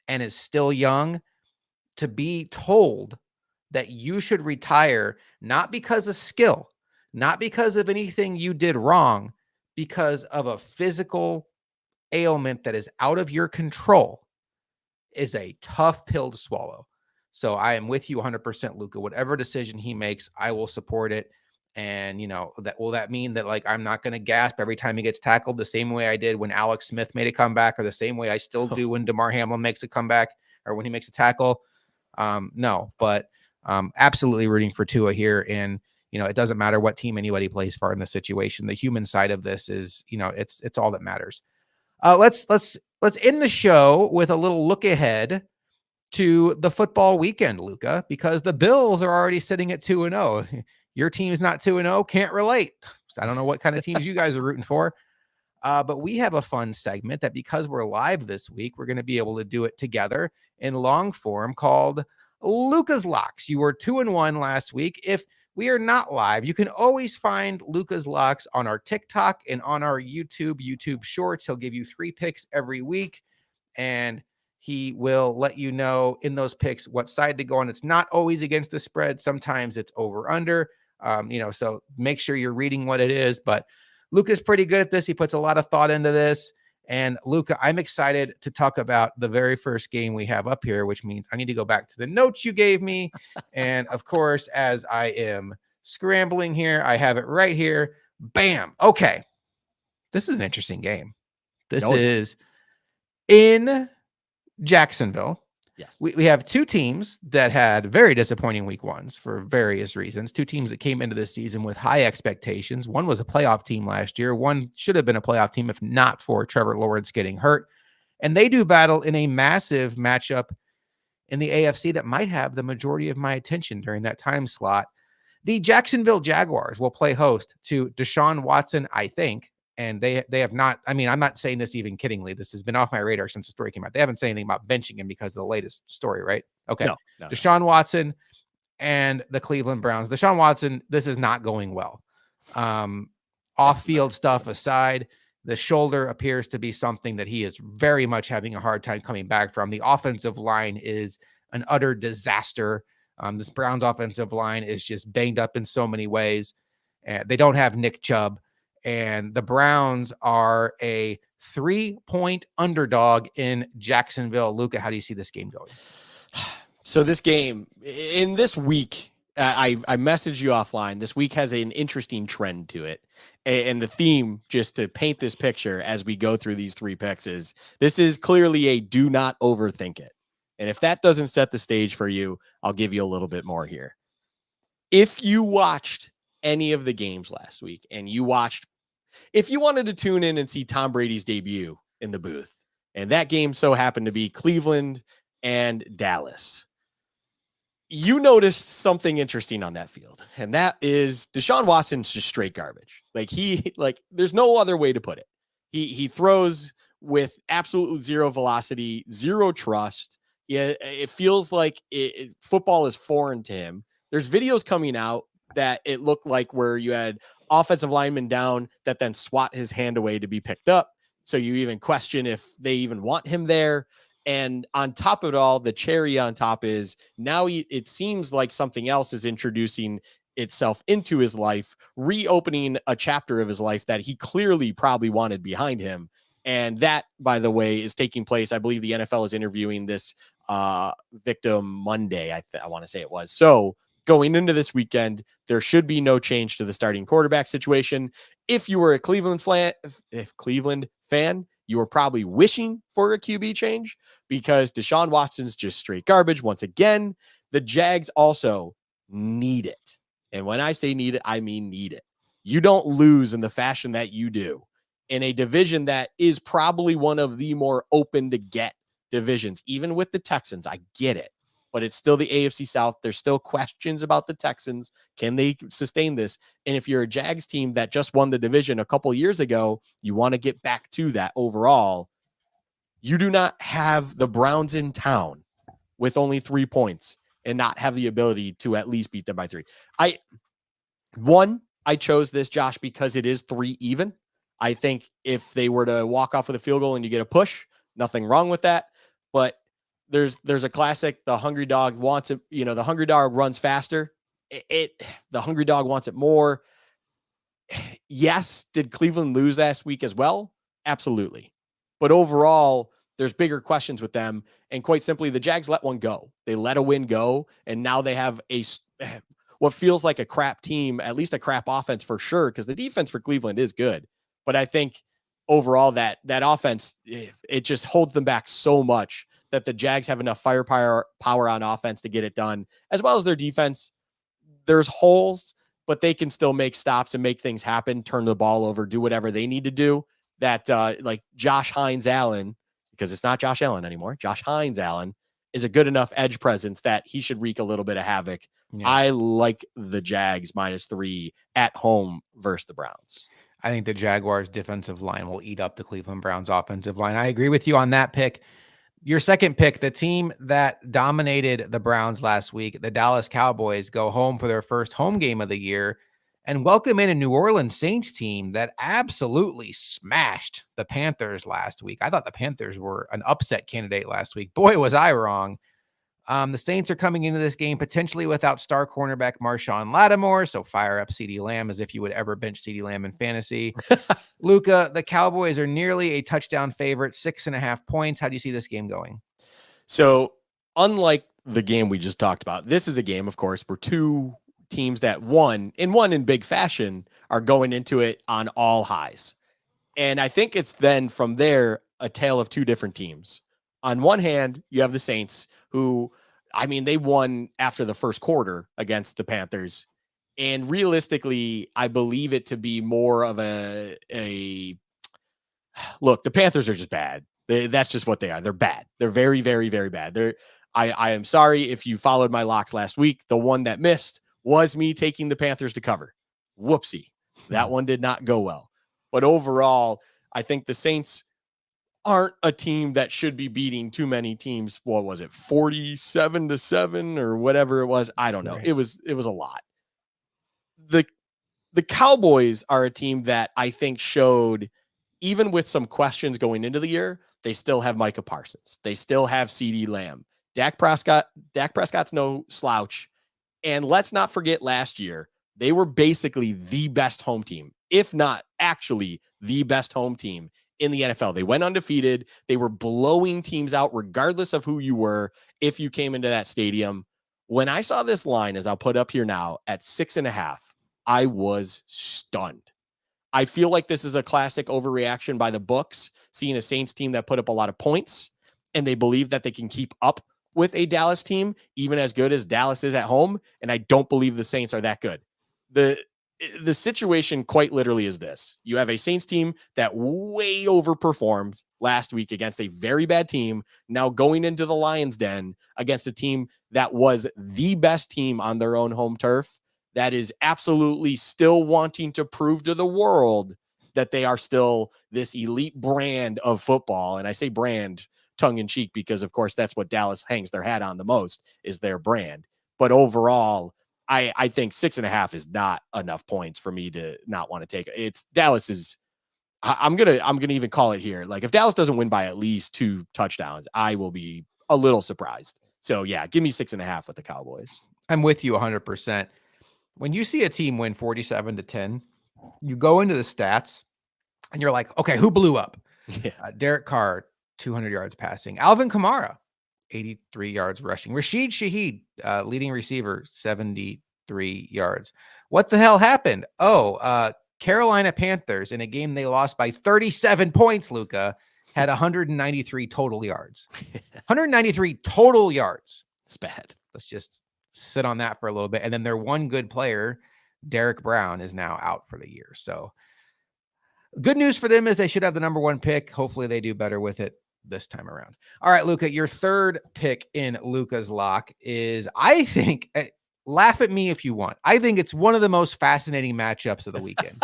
and is still young. To be told that you should retire, not because of skill, not because of anything you did wrong, because of a physical ailment that is out of your control, is a tough pill to swallow. So I am with you 100%, Luka. Whatever decision he makes, I will support it. And, will that mean that like I'm not going to gasp every time he gets tackled the same way I did when Alex Smith made a comeback, or the same way I still do when DeMar Hamlin makes a comeback or when he makes a tackle? No, but absolutely rooting for Tua here. And, it doesn't matter what team anybody plays for in this situation. The human side of this is, it's all that matters. Let's end the show with a little look ahead to the football weekend, Luka, because the Bills are already sitting at 2-0. Your team's not 2-0. Can't relate. So I don't know what kind of teams you guys are rooting for. But we have a fun segment that, because we're live this week, we're going to be able to do it together in long form, called Luka's Locks. You were 2-1 last week. If we are not live, you can always find Luka's Locks on our TikTok and on our YouTube Shorts. He'll give you 3 picks every week, and he will let you know in those picks what side to go on. It's not always against the spread. Sometimes it's over under. So make sure you're reading what it is. But Luka's pretty good at this. He puts a lot of thought into this. And Luka, I'm excited to talk about the very first game we have up here, which means I need to go back to the notes you gave me. And of course, as I am scrambling here, I have it right here. Bam. Okay. This is an interesting game. This is in Jacksonville. Yes. We have 2 teams that had very disappointing week ones for various reasons. 2 teams that came into this season with high expectations. One was a playoff team last year. One should have been a playoff team if not for Trevor Lawrence getting hurt. And they do battle in a massive matchup in the AFC that might have the majority of my attention during that time slot. The Jacksonville Jaguars will play host to Deshaun Watson, I think. And they have not, I'm not saying this even kiddingly. This has been off my radar since the story came out. They haven't said anything about benching him because of the latest story, right? Okay. No. Deshaun Watson and the Cleveland Browns. Deshaun Watson, this is not going well. Off-field stuff aside, the shoulder appears to be something that he is very much having a hard time coming back from. The offensive line is an utter disaster. This Browns offensive line is just banged up in so many ways. They don't have Nick Chubb, and the Browns are a 3-point underdog in Jacksonville. Luka, how do you see this game going? So this game in this week, I messaged you offline. This week has an interesting trend to it. And the theme, just to paint this picture as we go through these 3 picks, is this is clearly a do not overthink it. And if that doesn't set the stage for you, I'll give you a little bit more here. If you watched any of the games last week and if you wanted to tune in and see Tom Brady's debut in the booth, and that game so happened to be Cleveland and Dallas, you noticed something interesting on that field, and that is Deshaun Watson's just straight garbage. There's no other way to put it. He throws with absolute zero velocity, zero trust. Yeah, it feels like football is foreign to him. There's videos coming out that it looked like where you had offensive linemen down that then swat his hand away to be picked up. So you even question if they even want him there. And on top of it all, the cherry on top is now it seems like something else is introducing itself into his life, reopening a chapter of his life that he clearly probably wanted behind him. And that, by the way, is taking place. I believe the NFL is interviewing this victim Monday. I want to say it was. So going into this weekend, there should be no change to the starting quarterback situation. If you were a Cleveland fan, you were probably wishing for a QB change because Deshaun Watson's just straight garbage. Once again, the Jags also need it. And when I say need it, I mean need it. You don't lose in the fashion that you do in a division that is probably one of the more open to get divisions, even with the Texans. I get it, but it's still the AFC South. There's still questions about the Texans. Can they sustain this? And if you're a Jags team that just won the division a couple years ago, you want to get back to that overall. You do not have the Browns in town with only 3 points and not have the ability to at least beat them by 3. I chose this, Josh, because it is 3 even. I think if they were to walk off with a field goal and you get a push, nothing wrong with that. But there's a classic, the hungry dog wants it, the hungry dog runs faster. The hungry dog wants it more. Yes, did Cleveland lose last week as well? Absolutely. But overall, there's bigger questions with them. And quite simply, the Jags let one go. They let a win go. And now they have what feels like a crap team, at least a crap offense for sure, because the defense for Cleveland is good. But I think overall that offense, it just holds them back so much that the Jags have enough firepower on offense to get it done, as well as their defense. There's holes, but they can still make stops and make things happen, turn the ball over, do whatever they need to do. That like Josh Hines Allen, because it's not Josh Allen anymore. Josh Hines Allen is a good enough edge presence that he should wreak a little bit of havoc. Yeah. I like the Jags -3 at home versus the Browns. I think the Jaguars defensive line will eat up the Cleveland Browns offensive line. I agree with you on that pick. Your second pick, the team that dominated the Browns last week, the Dallas Cowboys, go home for their first home game of the year and welcome in a New Orleans Saints team that absolutely smashed the Panthers last week. I thought the Panthers were an upset candidate last week. Boy, was I wrong. The Saints are coming into this game potentially without star cornerback Marshawn Lattimore, so fire up CeeDee Lamb as if you would ever bench CeeDee Lamb in fantasy. Luka, the Cowboys are nearly a touchdown favorite, 6.5 points. How do you see this game going? So, unlike the game we just talked about, this is a game, of course, where two teams that won in big fashion are going into it on all highs. And I think it's then from there a tale of two different teams. On one hand, you have the Saints who, they won after the first quarter against the Panthers. And realistically, I believe it to be more of a look, the Panthers are just bad. That's just what they are. They're bad. They're very, very, very bad. I am sorry if you followed my locks last week. The one that missed was me taking the Panthers to cover. Whoopsie. That one did not go well. But overall, I think the Saints aren't a team that should be beating too many teams. What was it? 47-7 or whatever it was. I don't know. Right. It was a lot. The Cowboys are a team that I think showed, even with some questions going into the year, they still have Micah Parsons. They still have CeeDee Lamb. Dak Prescott's no slouch. And let's not forget last year, they were basically the best home team, if not actually the best home team in the NFL. They went undefeated. They were blowing teams out regardless of who you were if you came into that stadium. When I saw this line, as I'll put up here now, at 6.5, I was stunned. I feel like this is a classic overreaction by the books, seeing a Saints team that put up a lot of points and they believe that they can keep up with a Dallas team, even as good as Dallas is at home. And I don't believe the Saints are that good. The situation quite literally is this. You have a Saints team that way overperformed last week against a very bad team, now going into the Lions' den against a team that was the best team on their own home turf, that is absolutely still wanting to prove to the world that they are still this elite brand of football. And I say brand tongue in cheek because, of course, that's what Dallas hangs their hat on the most, is their brand. But overall, I think 6.5 is not enough points for me to not want to take it. It's Dallas is. I'm gonna even call it here. Like, if Dallas doesn't win by at least 2 touchdowns, I will be a little surprised. So yeah, give me 6.5 with the Cowboys. I'm with you 100%. When you see a team win 47-10, you go into the stats and you're like, okay, who blew up? Yeah. Derek Carr, 200 yards passing. Alvin Kamara, 83 yards rushing. Rashid Shaheed, leading receiver, 73 yards. What the hell happened? Carolina Panthers, in a game they lost by 37 points, Luka, had 193 total yards. 193 total yards. It's bad. Let's just sit on that for a little bit. And then their one good player, Derek Brown, is now out for the year. So good news for them is they should have the number 1 pick. Hopefully they do better with it this time around. All right, Luka, your third pick in Luka's lock is, I think, laugh at me if you want, I think it's one of the most fascinating matchups of the weekend.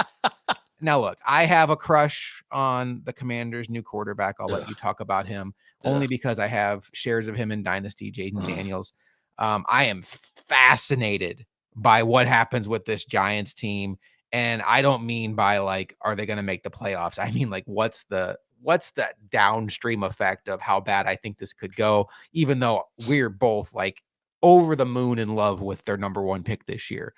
Now, look, I have a crush on the Commanders' new quarterback. I'll let you talk about him only because I have shares of him in Dynasty, Jaden Daniels. I am fascinated by what happens with this Giants team. And I don't mean by like, are they going to make the playoffs? I mean, like, what's the downstream effect of how bad I think this could go, even though we're both like over the moon in love with their number 1 pick this year.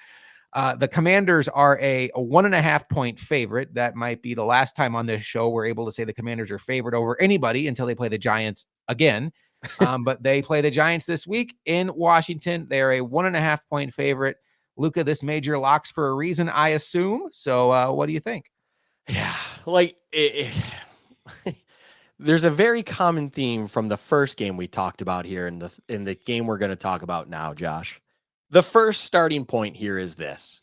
The Commanders are a 1.5 point favorite. That might be the last time on this show we're able to say the Commanders are favored over anybody until they play the Giants again. But they play the Giants this week in Washington. They are a 1.5 point favorite. Luka, this made your locks for a reason, I assume. So what do you think? Yeah, like there's a very common theme from the first game we talked about here in the game we're going to talk about now, Josh. The first starting point here is this.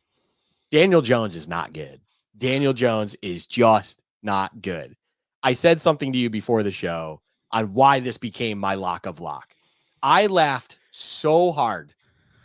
Daniel Jones is not good. Daniel Jones is just not good. I said something to you before the show on why this became my lock of lock. I laughed so hard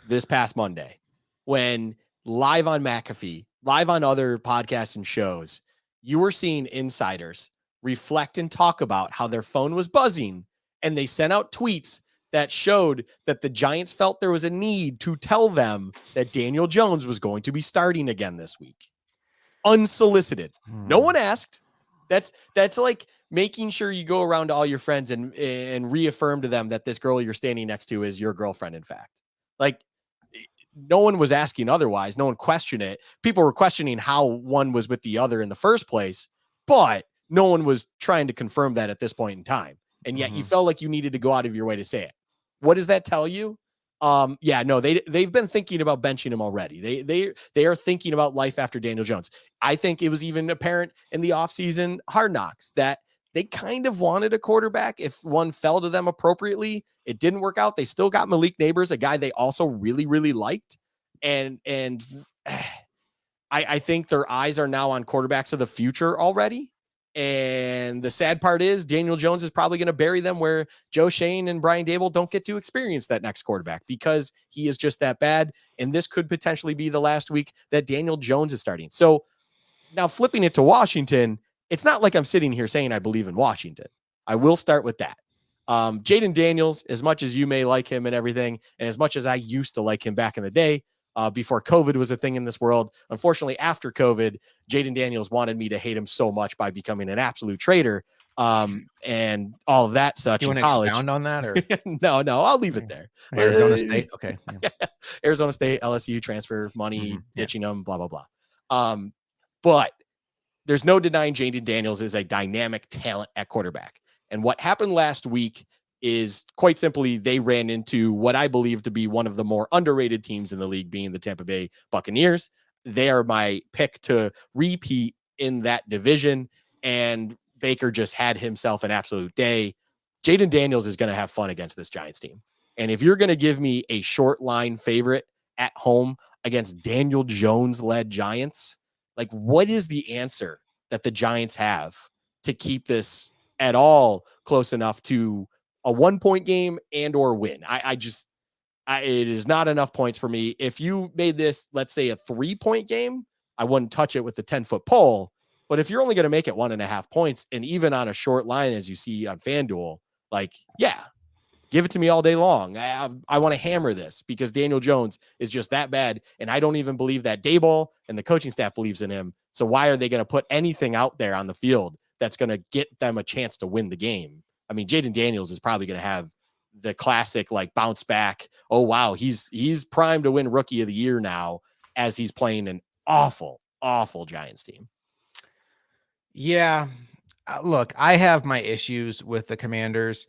this past Monday when live on McAfee, live on other podcasts and shows, you were seeing insiders reflect and talk about how their phone was buzzing, and they sent out tweets that showed that the Giants felt there was a need to tell them that Daniel Jones was going to be starting again this week. Unsolicited. No one asked. That's like making sure you go around to all your friends and reaffirm to them that this girl you're standing next to is your girlfriend, in fact. Like, no one was asking otherwise. No one questioned it. People were questioning how one was with the other in the first place, but no one was trying to confirm that at this point in time. And yet you felt like you needed to go out of your way to say it. What does that tell you? They've been thinking about benching him already. They are thinking about life after Daniel Jones. I think it was even apparent in the offseason Hard Knocks that they kind of wanted a quarterback if one fell to them appropriately. It didn't work out. They still got Malik Neighbors, a guy they also really, really liked. And I think their eyes are now on quarterbacks of the future already. And the sad part is Daniel Jones is probably going to bury them where Joe Shane and Brian Dable don't get to experience that next quarterback because he is just that bad. And this could potentially be the last week that Daniel Jones is starting. So now flipping it to Washington, it's not like I'm sitting here saying I believe in Washington. I will start with that. Jaden Daniels, as much as you may like him and everything, and as much as I used to like him back in the day, before COVID was a thing in this world. Unfortunately, after COVID, Jaden Daniels wanted me to hate him so much by becoming an absolute traitor. and all of that such You in want to college. expound on that, or No, I'll leave it there. Arizona State? Okay. Yeah. Arizona State, LSU transfer money, Yeah. ditching them, blah, blah, blah. But there's no denying Jaden Daniels is a dynamic talent at quarterback. And what happened last week is quite simply they ran into what I believe to be one of the more underrated teams in the league, being the Tampa Bay Buccaneers. They are my pick to repeat in that division. And Baker just had himself an absolute day. Jaden Daniels is going to have fun against this Giants team. And if you're going to give me a short line favorite at home against Daniel Jones-led Giants, like, what is the answer that the Giants have to keep this at all close enough to a 1-point game and or win? It is not enough points for me. If you made this, let's say, a 3-point game, I wouldn't touch it with the 10-foot pole. But if you're only going to make it 1.5 points, and even on a short line, as you see on FanDuel, like, yeah, give it to me all day long. I want to hammer this because Daniel Jones is just that bad. And I don't even believe that Daboll and the coaching staff believes in him. So why are they going to put anything out there on the field that's going to get them a chance to win the game? I mean, Jaden Daniels is probably going to have the classic, like, bounce back. Oh, wow. He's primed to win Rookie of the Year now, as he's playing an awful, awful Giants team. Yeah. Look, I have my issues with the Commanders.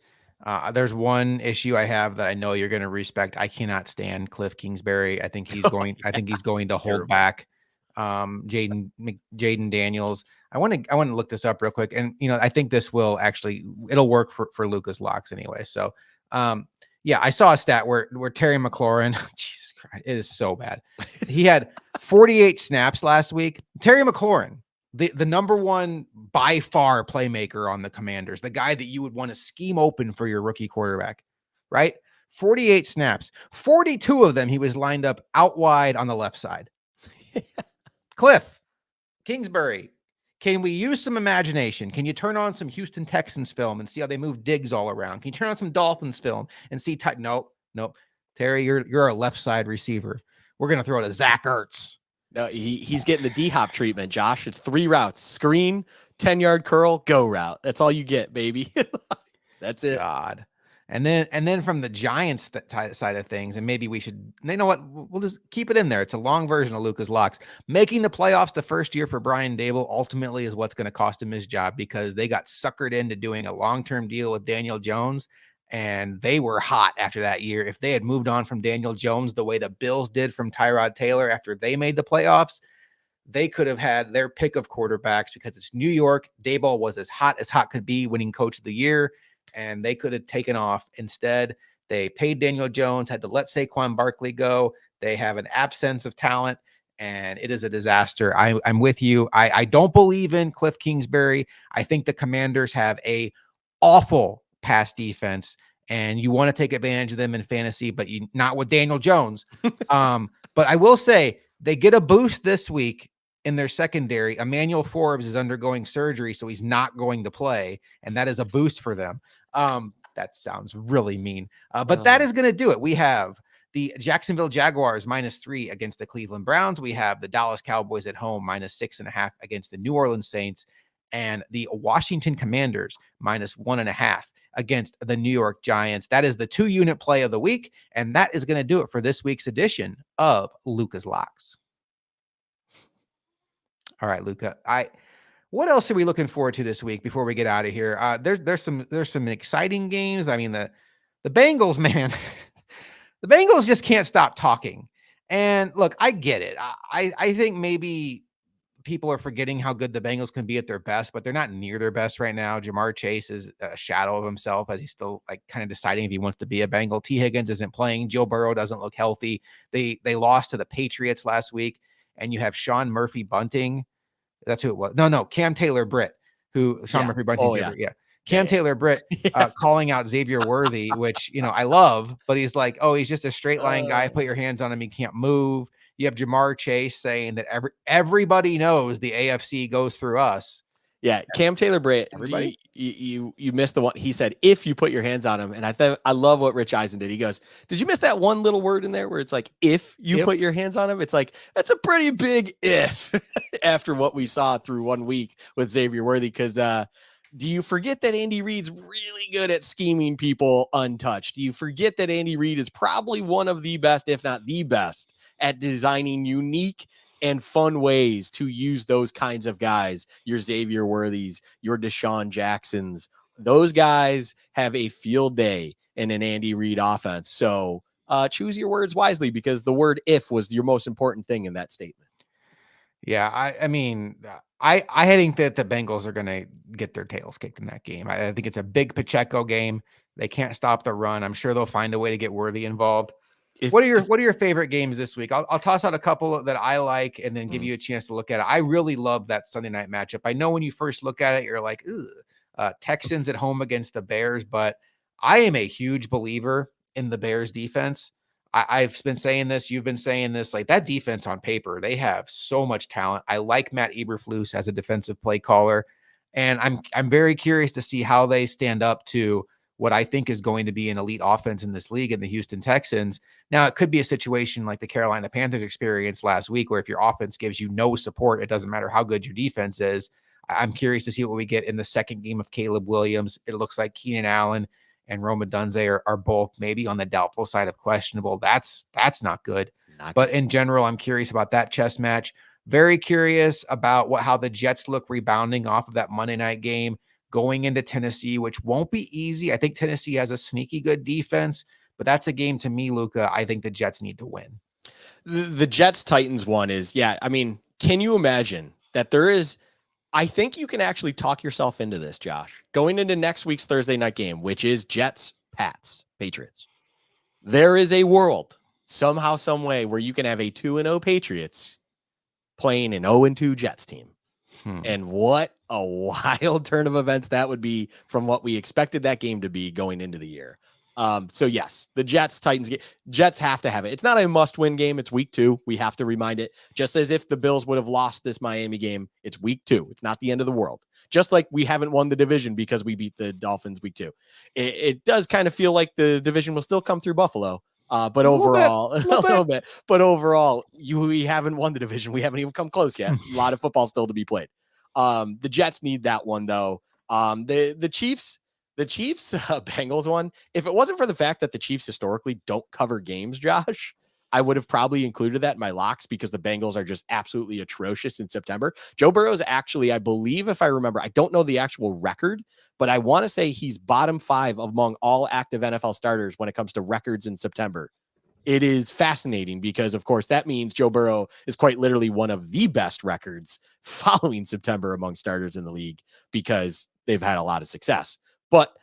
There's one issue I have that I know you're going to respect. I cannot stand Cliff Kingsbury. I think he's going. I think he's going to hold back Jaden Daniels. I want to look this up real quick, and I think this will actually it'll work for Luka's locks anyway. So yeah, I saw a stat where Terry McLaurin, Jesus Christ, it is so bad. He had 48 snaps last week. Terry McLaurin, the number one by far playmaker on the Commanders, the guy that you would want to scheme open for your rookie quarterback, right? 48 snaps, 42 of them he was lined up out wide on the left side. Cliff Kingsbury, can we use some imagination? Can you turn on some Houston Texans film and see how they move Diggs all around? Can you turn on some Dolphins film and see nope. Terry, you're a left side receiver. We're gonna throw to Zach Ertz. No, he's getting the D-hop treatment, Josh. It's 3 routes: screen, 10-yard curl, go route. That's all you get, baby. That's it. God. And then from the Giants side of things, and maybe we should, you know what, we'll just keep it in there. It's a long version of Luka's locks. Making the playoffs the first year for Brian Daboll ultimately is what's going to cost him his job, because they got suckered into doing a long-term deal with Daniel Jones, and they were hot after that year. If they had moved on from Daniel Jones the way the Bills did from Tyrod Taylor after they made the playoffs, they could have had their pick of quarterbacks, because it's New York. Daboll was as hot could be, winning coach of the year, and they could have taken off. Instead, they paid Daniel Jones, had to let Saquon Barkley go. They have an absence of talent, and it is a disaster. I'm with you. I don't believe in Cliff Kingsbury. I think the Commanders have a awful pass defense, and you want to take advantage of them in fantasy, but not with Daniel Jones. But I will say they get a boost this week in their secondary. Emmanuel Forbes is undergoing surgery, so he's not going to play, and that is a boost for them. That sounds really mean, but that is going to do it. We have the Jacksonville Jaguars -3 against the Cleveland Browns. We have the Dallas Cowboys at home -6.5 against the New Orleans Saints, and the Washington Commanders -1.5 against the New York Giants. That is the 2-unit play of the week, and that is going to do it for this week's edition of Luka's Locks. All right, Luka. What else are we looking forward to this week before we get out of here? There's some exciting games. I mean, the Bengals, man, the Bengals just can't stop talking. And look, I get it. I think maybe people are forgetting how good the Bengals can be at their best, but they're not near their best right now. Jamar Chase is a shadow of himself, as he's still kind of deciding if he wants to be a Bengal. T. Higgins isn't playing. Joe Burrow doesn't look healthy. They lost to the Patriots last week, and you have Sean Murphy Bunting. That's who it was. No, Cam Taylor-Britt, who Sean Murphy Bunting. Cam Taylor-Britt calling out Xavier Worthy, which, I love, but he's like, oh, he's just a straight line guy. Put your hands on him. He can't move. You have Jamar Chase saying that everybody knows the AFC goes through us. Yeah, Cam Taylor-Britt, everybody, you missed the one. He said, if you put your hands on him. And I love what Rich Eisen did. He goes, did you miss that one little word in there where it's like, if you put your hands on him? It's like, that's a pretty big if after what we saw through 1 week with Xavier Worthy. Because Do you forget that Andy Reid's really good at scheming people untouched? Do you forget that Andy Reid is probably one of the best, if not the best, at designing unique and fun ways to use those kinds of guys? Your Xavier Worthies, your Deshaun Jacksons, those guys have a field day in an Andy Reid offense. So choose your words wisely, because the word if was your most important thing in that statement. Yeah, I mean, I think that the Bengals are going to get their tails kicked in that game. I think it's a big Pacheco game. They can't stop the run. I'm sure they'll find a way to get Worthy involved. If What are your favorite games this week? I'll toss out a couple that I like and then give you a chance to look at it. I really love that Sunday night matchup. I know when you first look at it, you're like, Texans at home against the Bears, but I am a huge believer in the Bears defense. I've been saying this, you've been saying this, like that defense on paper, they have so much talent. I like Matt Eberflus as a defensive play caller, and I'm very curious to see how they stand up to what I think is going to be an elite offense in this league in the Houston Texans. Now, it could be a situation like the Carolina Panthers experienced last week, where if your offense gives you no support, it doesn't matter how good your defense is. I'm curious to see what we get in the second game of Caleb Williams. It looks like Keenan Allen and Roma Dunze are both maybe on the doubtful side of questionable. That's not good. But in general, I'm curious about that chess match. Very curious about how the Jets look rebounding off of that Monday night game going into Tennessee, which won't be easy. I think Tennessee has a sneaky good defense, but that's a game to me, Luka, I think the Jets need to win. The Jets Titans one is, I mean, can you imagine that there is, I think you can actually talk yourself into this, Josh, going into next week's Thursday night game, which is Jets, Pats, Patriots. There is a world somehow, some way where you can have a 2-0 Patriots playing an 0-2 Jets team. And what a wild turn of events that would be from what we expected that game to be going into the year. So yes, the Jets Titans game, Jets have to have it. It's not a must win game. It's week 2. We have to remind it, just as if the Bills would have lost this Miami game. It's week 2. It's not the end of the world. Just like we haven't won the division because we beat the Dolphins week 2. It does kind of feel like the division will still come through Buffalo. But overall, a little bit. But overall, we haven't won the division. We haven't even come close yet. A lot of football still to be played. The Jets need that one though. The Chiefs Bengals one. If it wasn't for the fact that the Chiefs historically don't cover games, Josh, I would have probably included that in my locks, because the Bengals are just absolutely atrocious in September. Joe Burrow is actually, I believe, if I remember, I don't know the actual record, but I want to say he's bottom 5 among all active NFL starters when it comes to records in September. It is fascinating because, of course, that means Joe Burrow is quite literally one of the best records following September among starters in the league, because they've had a lot of success. But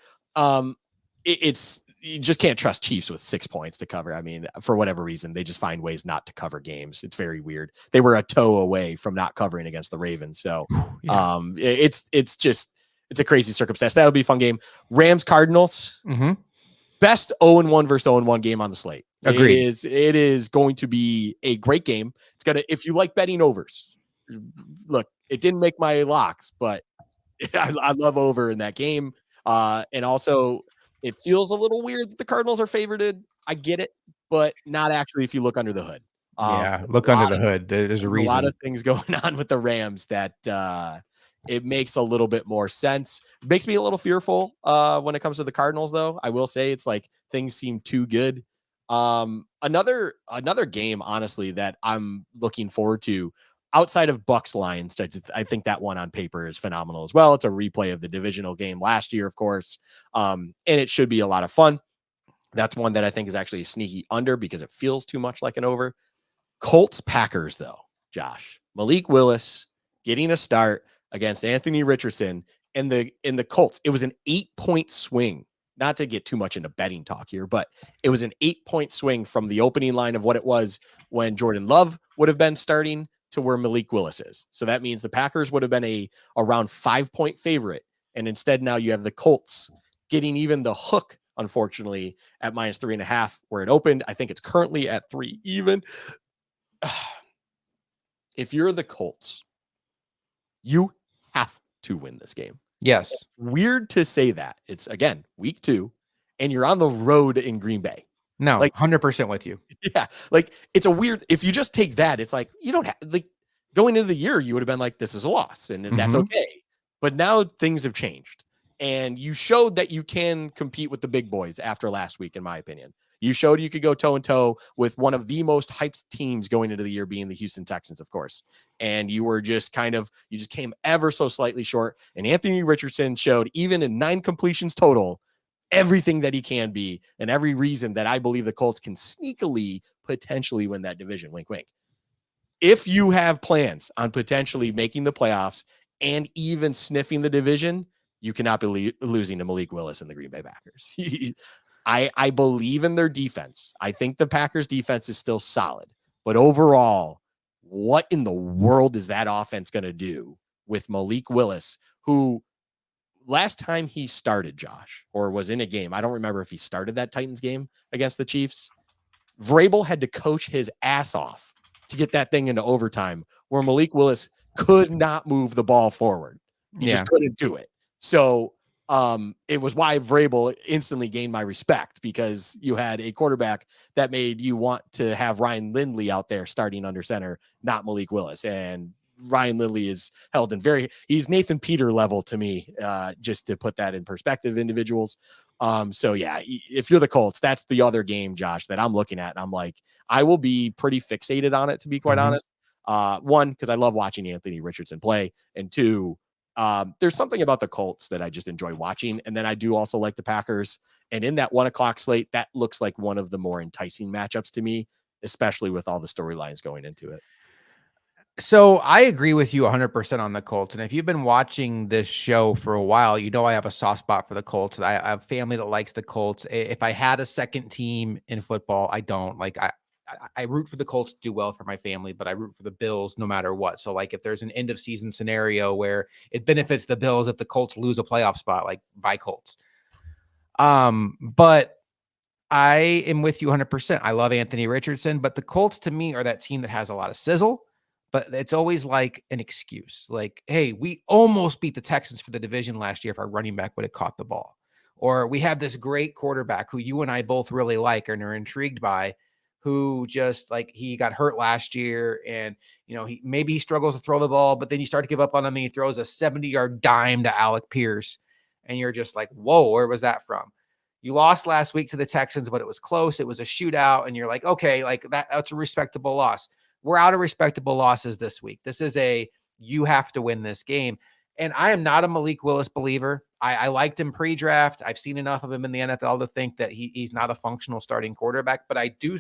it's you just can't trust Chiefs with 6 points to cover. I mean, for whatever reason, they just find ways not to cover games. It's very weird. They were a toe away from not covering against the Ravens. So it's a crazy circumstance. That'll be a fun game. Rams Cardinals. Mm-hmm. Best 0-1 versus 0-1 game on the slate. Agreed. It is going to be a great game. It's gonna, if you like betting overs, look, it didn't make my locks, but I love over in that game. And also, it feels a little weird that the Cardinals are favored. I get it, but not actually if you look under the hood. Look under the hood. There's a reason. A lot of things going on with the Rams that it makes a little bit more sense. It makes me a little fearful when it comes to the Cardinals, though. I will say it's like things seem too good. Another game, honestly, that I'm looking forward to outside of Bucks Lions. I think that one on paper is phenomenal as well. It's a replay of the divisional game last year, of course. And it should be a lot of fun. That's one that I think is actually a sneaky under because it feels too much like an over. Colts Packers, though, Josh. Malik Willis getting a start against Anthony Richardson and the Colts. It was an 8-point swing. Not to get too much into betting talk here, but it was an 8-point swing from the opening line of what it was when Jordan Love would have been starting to where Malik Willis is. So that means the Packers would have been around 5-point favorite. And instead now you have the Colts getting even the hook, unfortunately, at -3.5 where it opened. I think it's currently at 3 even. If you're the Colts, you have to win this game. Yes. It's weird to say that. It's, again, week 2, and you're on the road in Green Bay. No, like 100% with you. Yeah. Like, it's a weird, if you just take that, it's like, you don't have, like, going into the year, you would have been like, this is a loss, and that's okay. But now things have changed. And you showed that you can compete with the big boys after last week, in my opinion. You showed you could go toe and toe with one of the most hyped teams going into the year, being the Houston Texans, of course. And you were just you just came ever so slightly short. And Anthony Richardson showed, even in 9 completions total, everything that he can be, and every reason that I believe the Colts can sneakily potentially win that division. Wink, wink. If you have plans on potentially making the playoffs and even sniffing the division, you cannot be losing to Malik Willis and the Green Bay Packers. I believe in their defense. I think the Packers defense is still solid, but overall, what in the world is that offense going to do with Malik Willis, who last time he started, Josh, or was in a game, I don't remember if he started that Titans game against the Chiefs. Vrabel had to coach his ass off to get that thing into overtime, where Malik Willis could not move the ball forward. He just couldn't do it. So it was why Vrabel instantly gained my respect, because you had a quarterback that made you want to have Ryan Lindley out there starting under center, not Malik Willis. And Ryan Lindley is held in he's Nathan Peter level to me, just to put that in perspective, individuals. So yeah, if you're the Colts, that's the other game, Josh, that I'm looking at. And I'm like, I will be pretty fixated on it, to be quite honest. One, because I love watching Anthony Richardson play. And two, there's something about the Colts that I just enjoy watching. And then I do also like the Packers. And in that 1:00 slate, that looks like one of the more enticing matchups to me, especially with all the storylines going into it. So I agree with you 100% on the Colts. And if you've been watching this show for a while, you know I have a soft spot for the Colts. I have family that likes the Colts. If I had a second team in football, I don't. Like I root for the Colts to do well for my family, but I root for the Bills no matter what. So like if there's an end of season scenario where it benefits the Bills if the Colts lose a playoff spot, like buy Colts. But I am with you 100%. I love Anthony Richardson, but the Colts to me are that team that has a lot of sizzle, but it's always like an excuse. Like, hey, we almost beat the Texans for the division last year if our running back would have caught the ball. Or we have this great quarterback who you and I both really like and are intrigued by, who just like he got hurt last year and, you know, maybe he struggles to throw the ball, but then you start to give up on him and he throws a 70-yard dime to Alec Pierce. And you're just like, whoa, where was that from? You lost last week to the Texans, but it was close. It was a shootout. And you're like, okay, like that's a respectable loss. We're out of respectable losses this week. This is you have to win this game. And I am not a Malik Willis believer. I liked him pre-draft. I've seen enough of him in the NFL to think that he's not a functional starting quarterback, but I do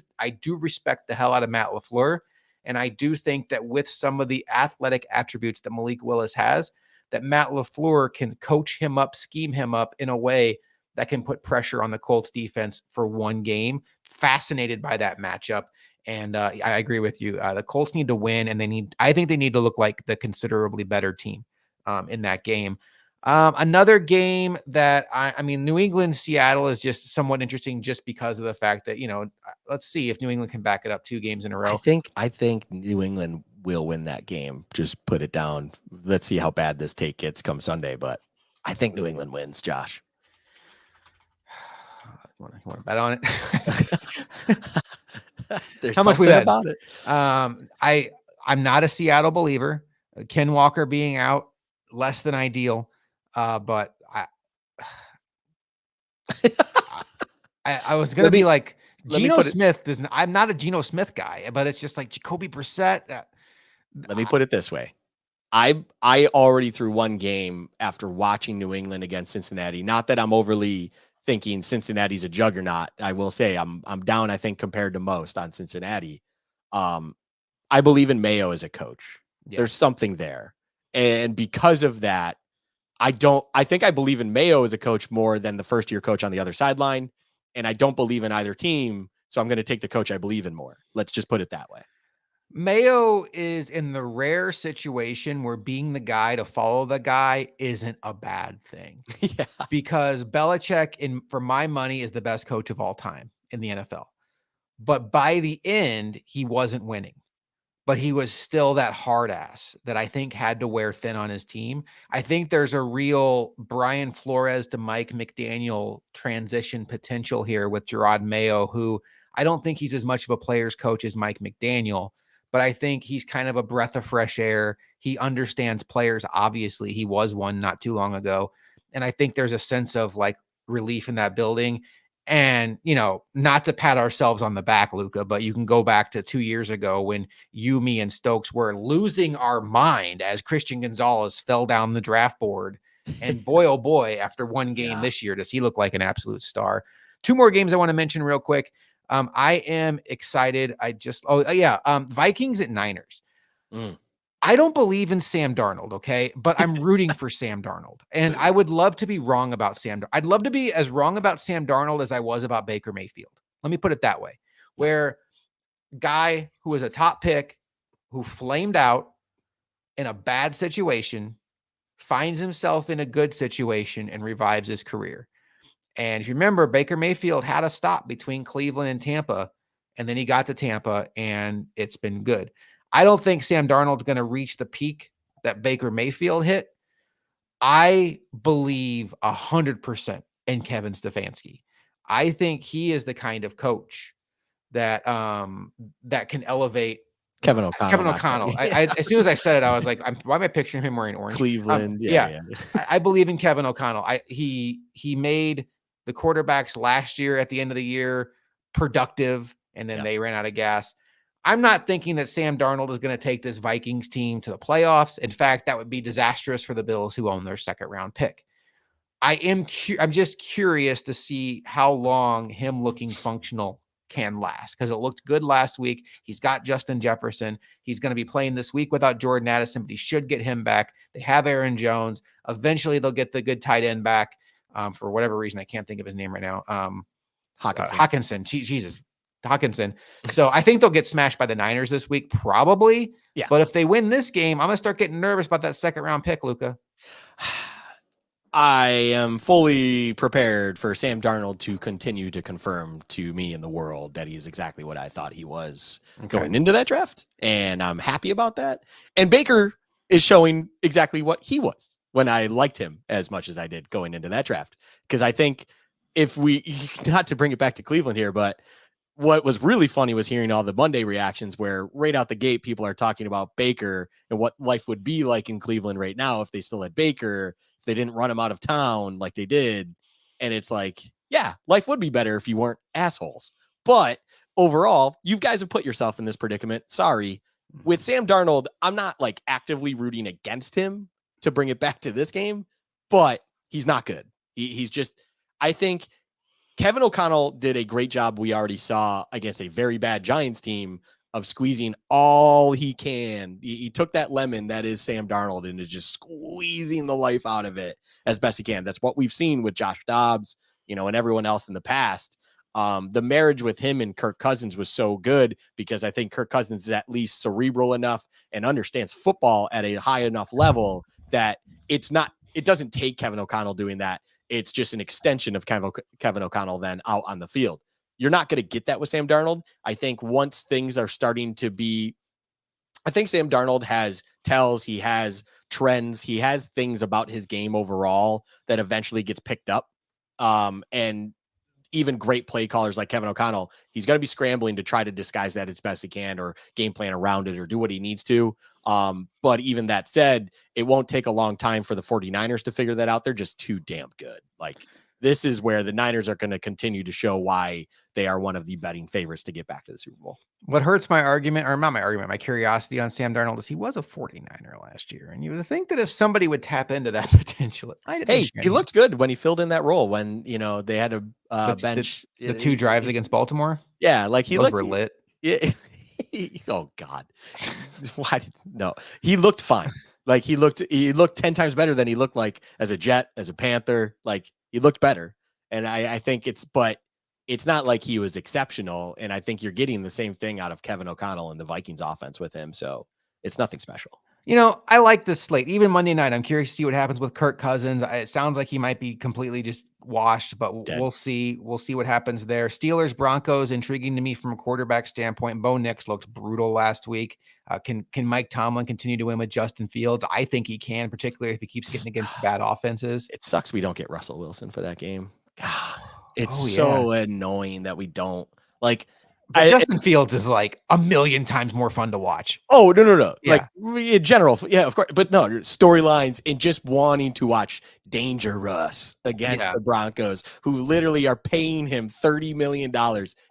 respect the hell out of Matt LaFleur. And I do think that with some of the athletic attributes that Malik Willis has, that Matt LaFleur can coach him up, scheme him up in a way that can put pressure on the Colts defense for one game. Fascinated by that matchup. And I agree with you. The Colts need to win, and I think they need to look like the considerably better team in that game. Another game that I mean, New England, Seattle is just somewhat interesting just because of the fact that, you know, let's see if New England can back it up 2 games in a row. I think New England will win that game. Just put it down. Let's see how bad this take gets come Sunday, but I think New England wins, Josh. You want to bet on it? There's how much we bet about it. I'm not a Seattle believer. Ken Walker being out, less than ideal. But I was going to be like, Geno Smith I'm not a Geno Smith guy, but it's just like Jacoby Brissett. Let me put it this way. I already threw one game after watching New England against Cincinnati. Not that I'm overly thinking Cincinnati's a juggernaut. I will say I'm down, I think, compared to most on Cincinnati. I believe in Mayo as a coach. Yeah. There's something there. And because of that, I think I believe in Mayo as a coach more than the first-year coach on the other sideline. And I don't believe in either team. So I'm going to take the coach I believe in more. Let's just put it that way. Mayo is in the rare situation where being the guy to follow the guy isn't a bad thing. Yeah. Because Belichick, for my money, is the best coach of all time in the NFL. But by the end, he wasn't winning. But he was still that hard ass that I think had to wear thin on his team. I think there's a real Brian Flores to Mike McDaniel transition potential here with Gerard Mayo, who I don't think he's as much of a player's coach as Mike McDaniel, but I think he's kind of a breath of fresh air. He understands players. Obviously, he was one not too long ago. And I think there's a sense of like relief in that building. And, not to pat ourselves on the back, Luka, but you can go back to 2 years ago when you, me, and Stokes were losing our mind as Christian Gonzalez fell down the draft board. And boy, oh boy, after one game this year, does he look like an absolute star. Two more games I want to mention real quick. I am excited. Vikings at Niners. I don't believe in Sam Darnold, okay? But I'm rooting for Sam Darnold. And I would love to be wrong about Sam. I'd love to be as wrong about Sam Darnold as I was about Baker Mayfield. Let me put it that way. Where guy who was a top pick, who flamed out in a bad situation, finds himself in a good situation and revives his career. And if you remember, Baker Mayfield had a stop between Cleveland and Tampa, and then he got to Tampa, and it's been good. I don't think Sam Darnold's going to reach the peak that Baker Mayfield hit. I believe 100% in Kevin Stefanski. I think he is the kind of coach that that can elevate Kevin O'Connell. Kevin O'Connell. As soon as I said it, I was like, why am I picturing him wearing orange? Cleveland. I believe in Kevin O'Connell. He made the quarterbacks last year at the end of the year productive, and then they ran out of gas. I'm not thinking that Sam Darnold is going to take this Vikings team to the playoffs. In fact, that would be disastrous for the Bills, who own their second round pick. I'm just curious to see how long him looking functional can last, because it looked good last week. He's got Justin Jefferson. He's going to be playing this week without Jordan Addison, but he should get him back. They have Aaron Jones. Eventually, they'll get the good tight end back. For whatever reason, I can't think of his name right now. Hawkinson. Jesus. Hawkinson. So I think they'll get smashed by the Niners this week, probably. Yeah. But if they win this game, I'm going to start getting nervous about that second round pick, Luka. I am fully prepared for Sam Darnold to continue to confirm to me and the world that he is exactly what I thought he was going into that draft. And I'm happy about that. And Baker is showing exactly what he was when I liked him as much as I did going into that draft. Because I think if we, not to bring it back to Cleveland here, but what was really funny was hearing all the Monday reactions where right out the gate, people are talking about Baker and what life would be like in Cleveland right now if they still had Baker, if they didn't run him out of town like they did. And it's like, yeah, life would be better if you weren't assholes. But overall, you guys have put yourself in this predicament. Sorry. With Sam Darnold, I'm not like actively rooting against him to bring it back to this game, but he's not good. He's just, I think Kevin O'Connell did a great job. We already saw against a very bad Giants team of squeezing all he can. He took that lemon that is Sam Darnold and is just squeezing the life out of it as best he can. That's what we've seen with Josh Dobbs, and everyone else in the past. The marriage with him and Kirk Cousins was so good because I think Kirk Cousins is at least cerebral enough and understands football at a high enough level that it doesn't take Kevin O'Connell doing that. It's just an extension of Kevin O'Connell then out on the field. You're not going to get that with Sam Darnold. I think once things are starting to be, I think Sam Darnold has tells, he has trends, he has things about his game overall that eventually gets picked up. And even great play callers like Kevin O'Connell, he's going to be scrambling to try to disguise that as best he can or game plan around it or do what he needs to. But even that said, it won't take a long time for the 49ers to figure that out. They're just too damn good. Like, this is where the Niners are going to continue to show why they are one of the betting favorites to get back to the Super Bowl. What hurts my argument, or not my argument, my curiosity on Sam Darnold is he was a 49er last year. And you would think that if somebody would tap into that potential, he looked good when he filled in that role when, they had a bench. The two drives against Baltimore. Yeah. Like Those were lit. Yeah. Oh God. Why? No, he looked fine. Like he looked 10 times better than he looked like as a Jet, as a Panther. Like he looked better. And I think but it's not like he was exceptional. And I think you're getting the same thing out of Kevin O'Connell and the Vikings offense with him. So it's nothing special. I like this slate. Even Monday night, I'm curious to see what happens with Kirk Cousins. It sounds like he might be completely just washed, but we'll see. We'll see what happens there. Steelers, Broncos, intriguing to me from a quarterback standpoint. Bo Nix looked brutal last week. Can Mike Tomlin continue to win with Justin Fields? I think he can, particularly if he keeps getting against bad offenses. It sucks we don't get Russell Wilson for that game. God, it's so annoying that we don't. Like, But Justin Fields is like a million times more fun to watch. Oh, no. Yeah. Like in general, yeah, of course. But no, storylines and just wanting to watch Dangerous against the Broncos, who literally are paying him $30 million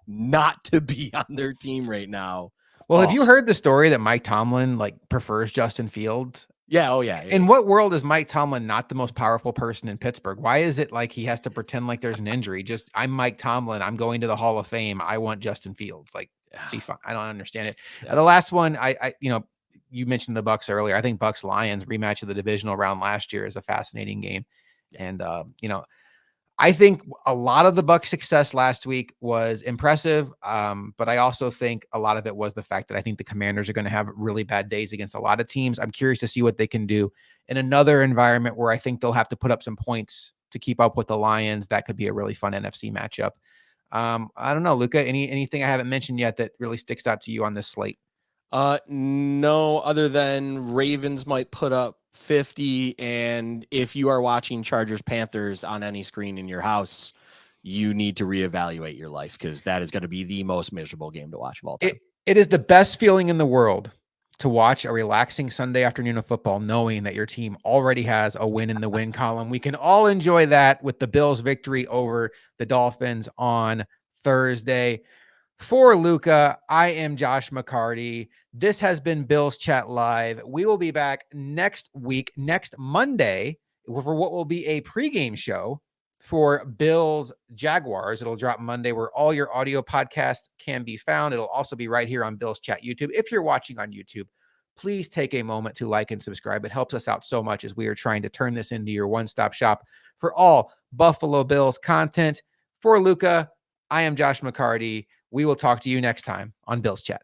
not to be on their team right now. Well, have you heard the story that Mike Tomlin like prefers Justin Fields? Yeah. Oh, yeah. In what world is Mike Tomlin not the most powerful person in Pittsburgh? Why is it like he has to pretend like there's an injury? Just, I'm Mike Tomlin. I'm going to the Hall of Fame. I want Justin Fields. Like, be fine. I don't understand it. Yeah. The last one, you mentioned the Bucs earlier. I think Bucs Lions rematch of the divisional round last year is a fascinating game. And, I think a lot of the Bucs success last week was impressive. But I also think a lot of it was the fact that I think the Commanders are going to have really bad days against a lot of teams. I'm curious to see what they can do in another environment where I think they'll have to put up some points to keep up with the Lions. That could be a really fun NFC matchup. I don't know, Luka, anything I haven't mentioned yet that really sticks out to you on this slate? No, other than Ravens might put up 50. And if you are watching Chargers Panthers on any screen in your house, you need to reevaluate your life, because that is going to be the most miserable game to watch of all time. It is the best feeling in the world to watch a relaxing Sunday afternoon of football, knowing that your team already has a win in the win column. We can all enjoy that with the Bills' victory over the Dolphins on Thursday. For Luka, I am Josh McCarty. This has been Bills Chat Live. We will be back next week, next Monday, for what will be a pregame show for Bills Jaguars. It'll drop Monday where all your audio podcasts can be found. It'll also be right here on Bills Chat YouTube. If you're watching on YouTube, please take a moment to like and subscribe. It helps us out so much as we are trying to turn this into your one-stop shop for all Buffalo Bills content. For Luka, I am Josh McCarty. We will talk to you next time on Bills Chat.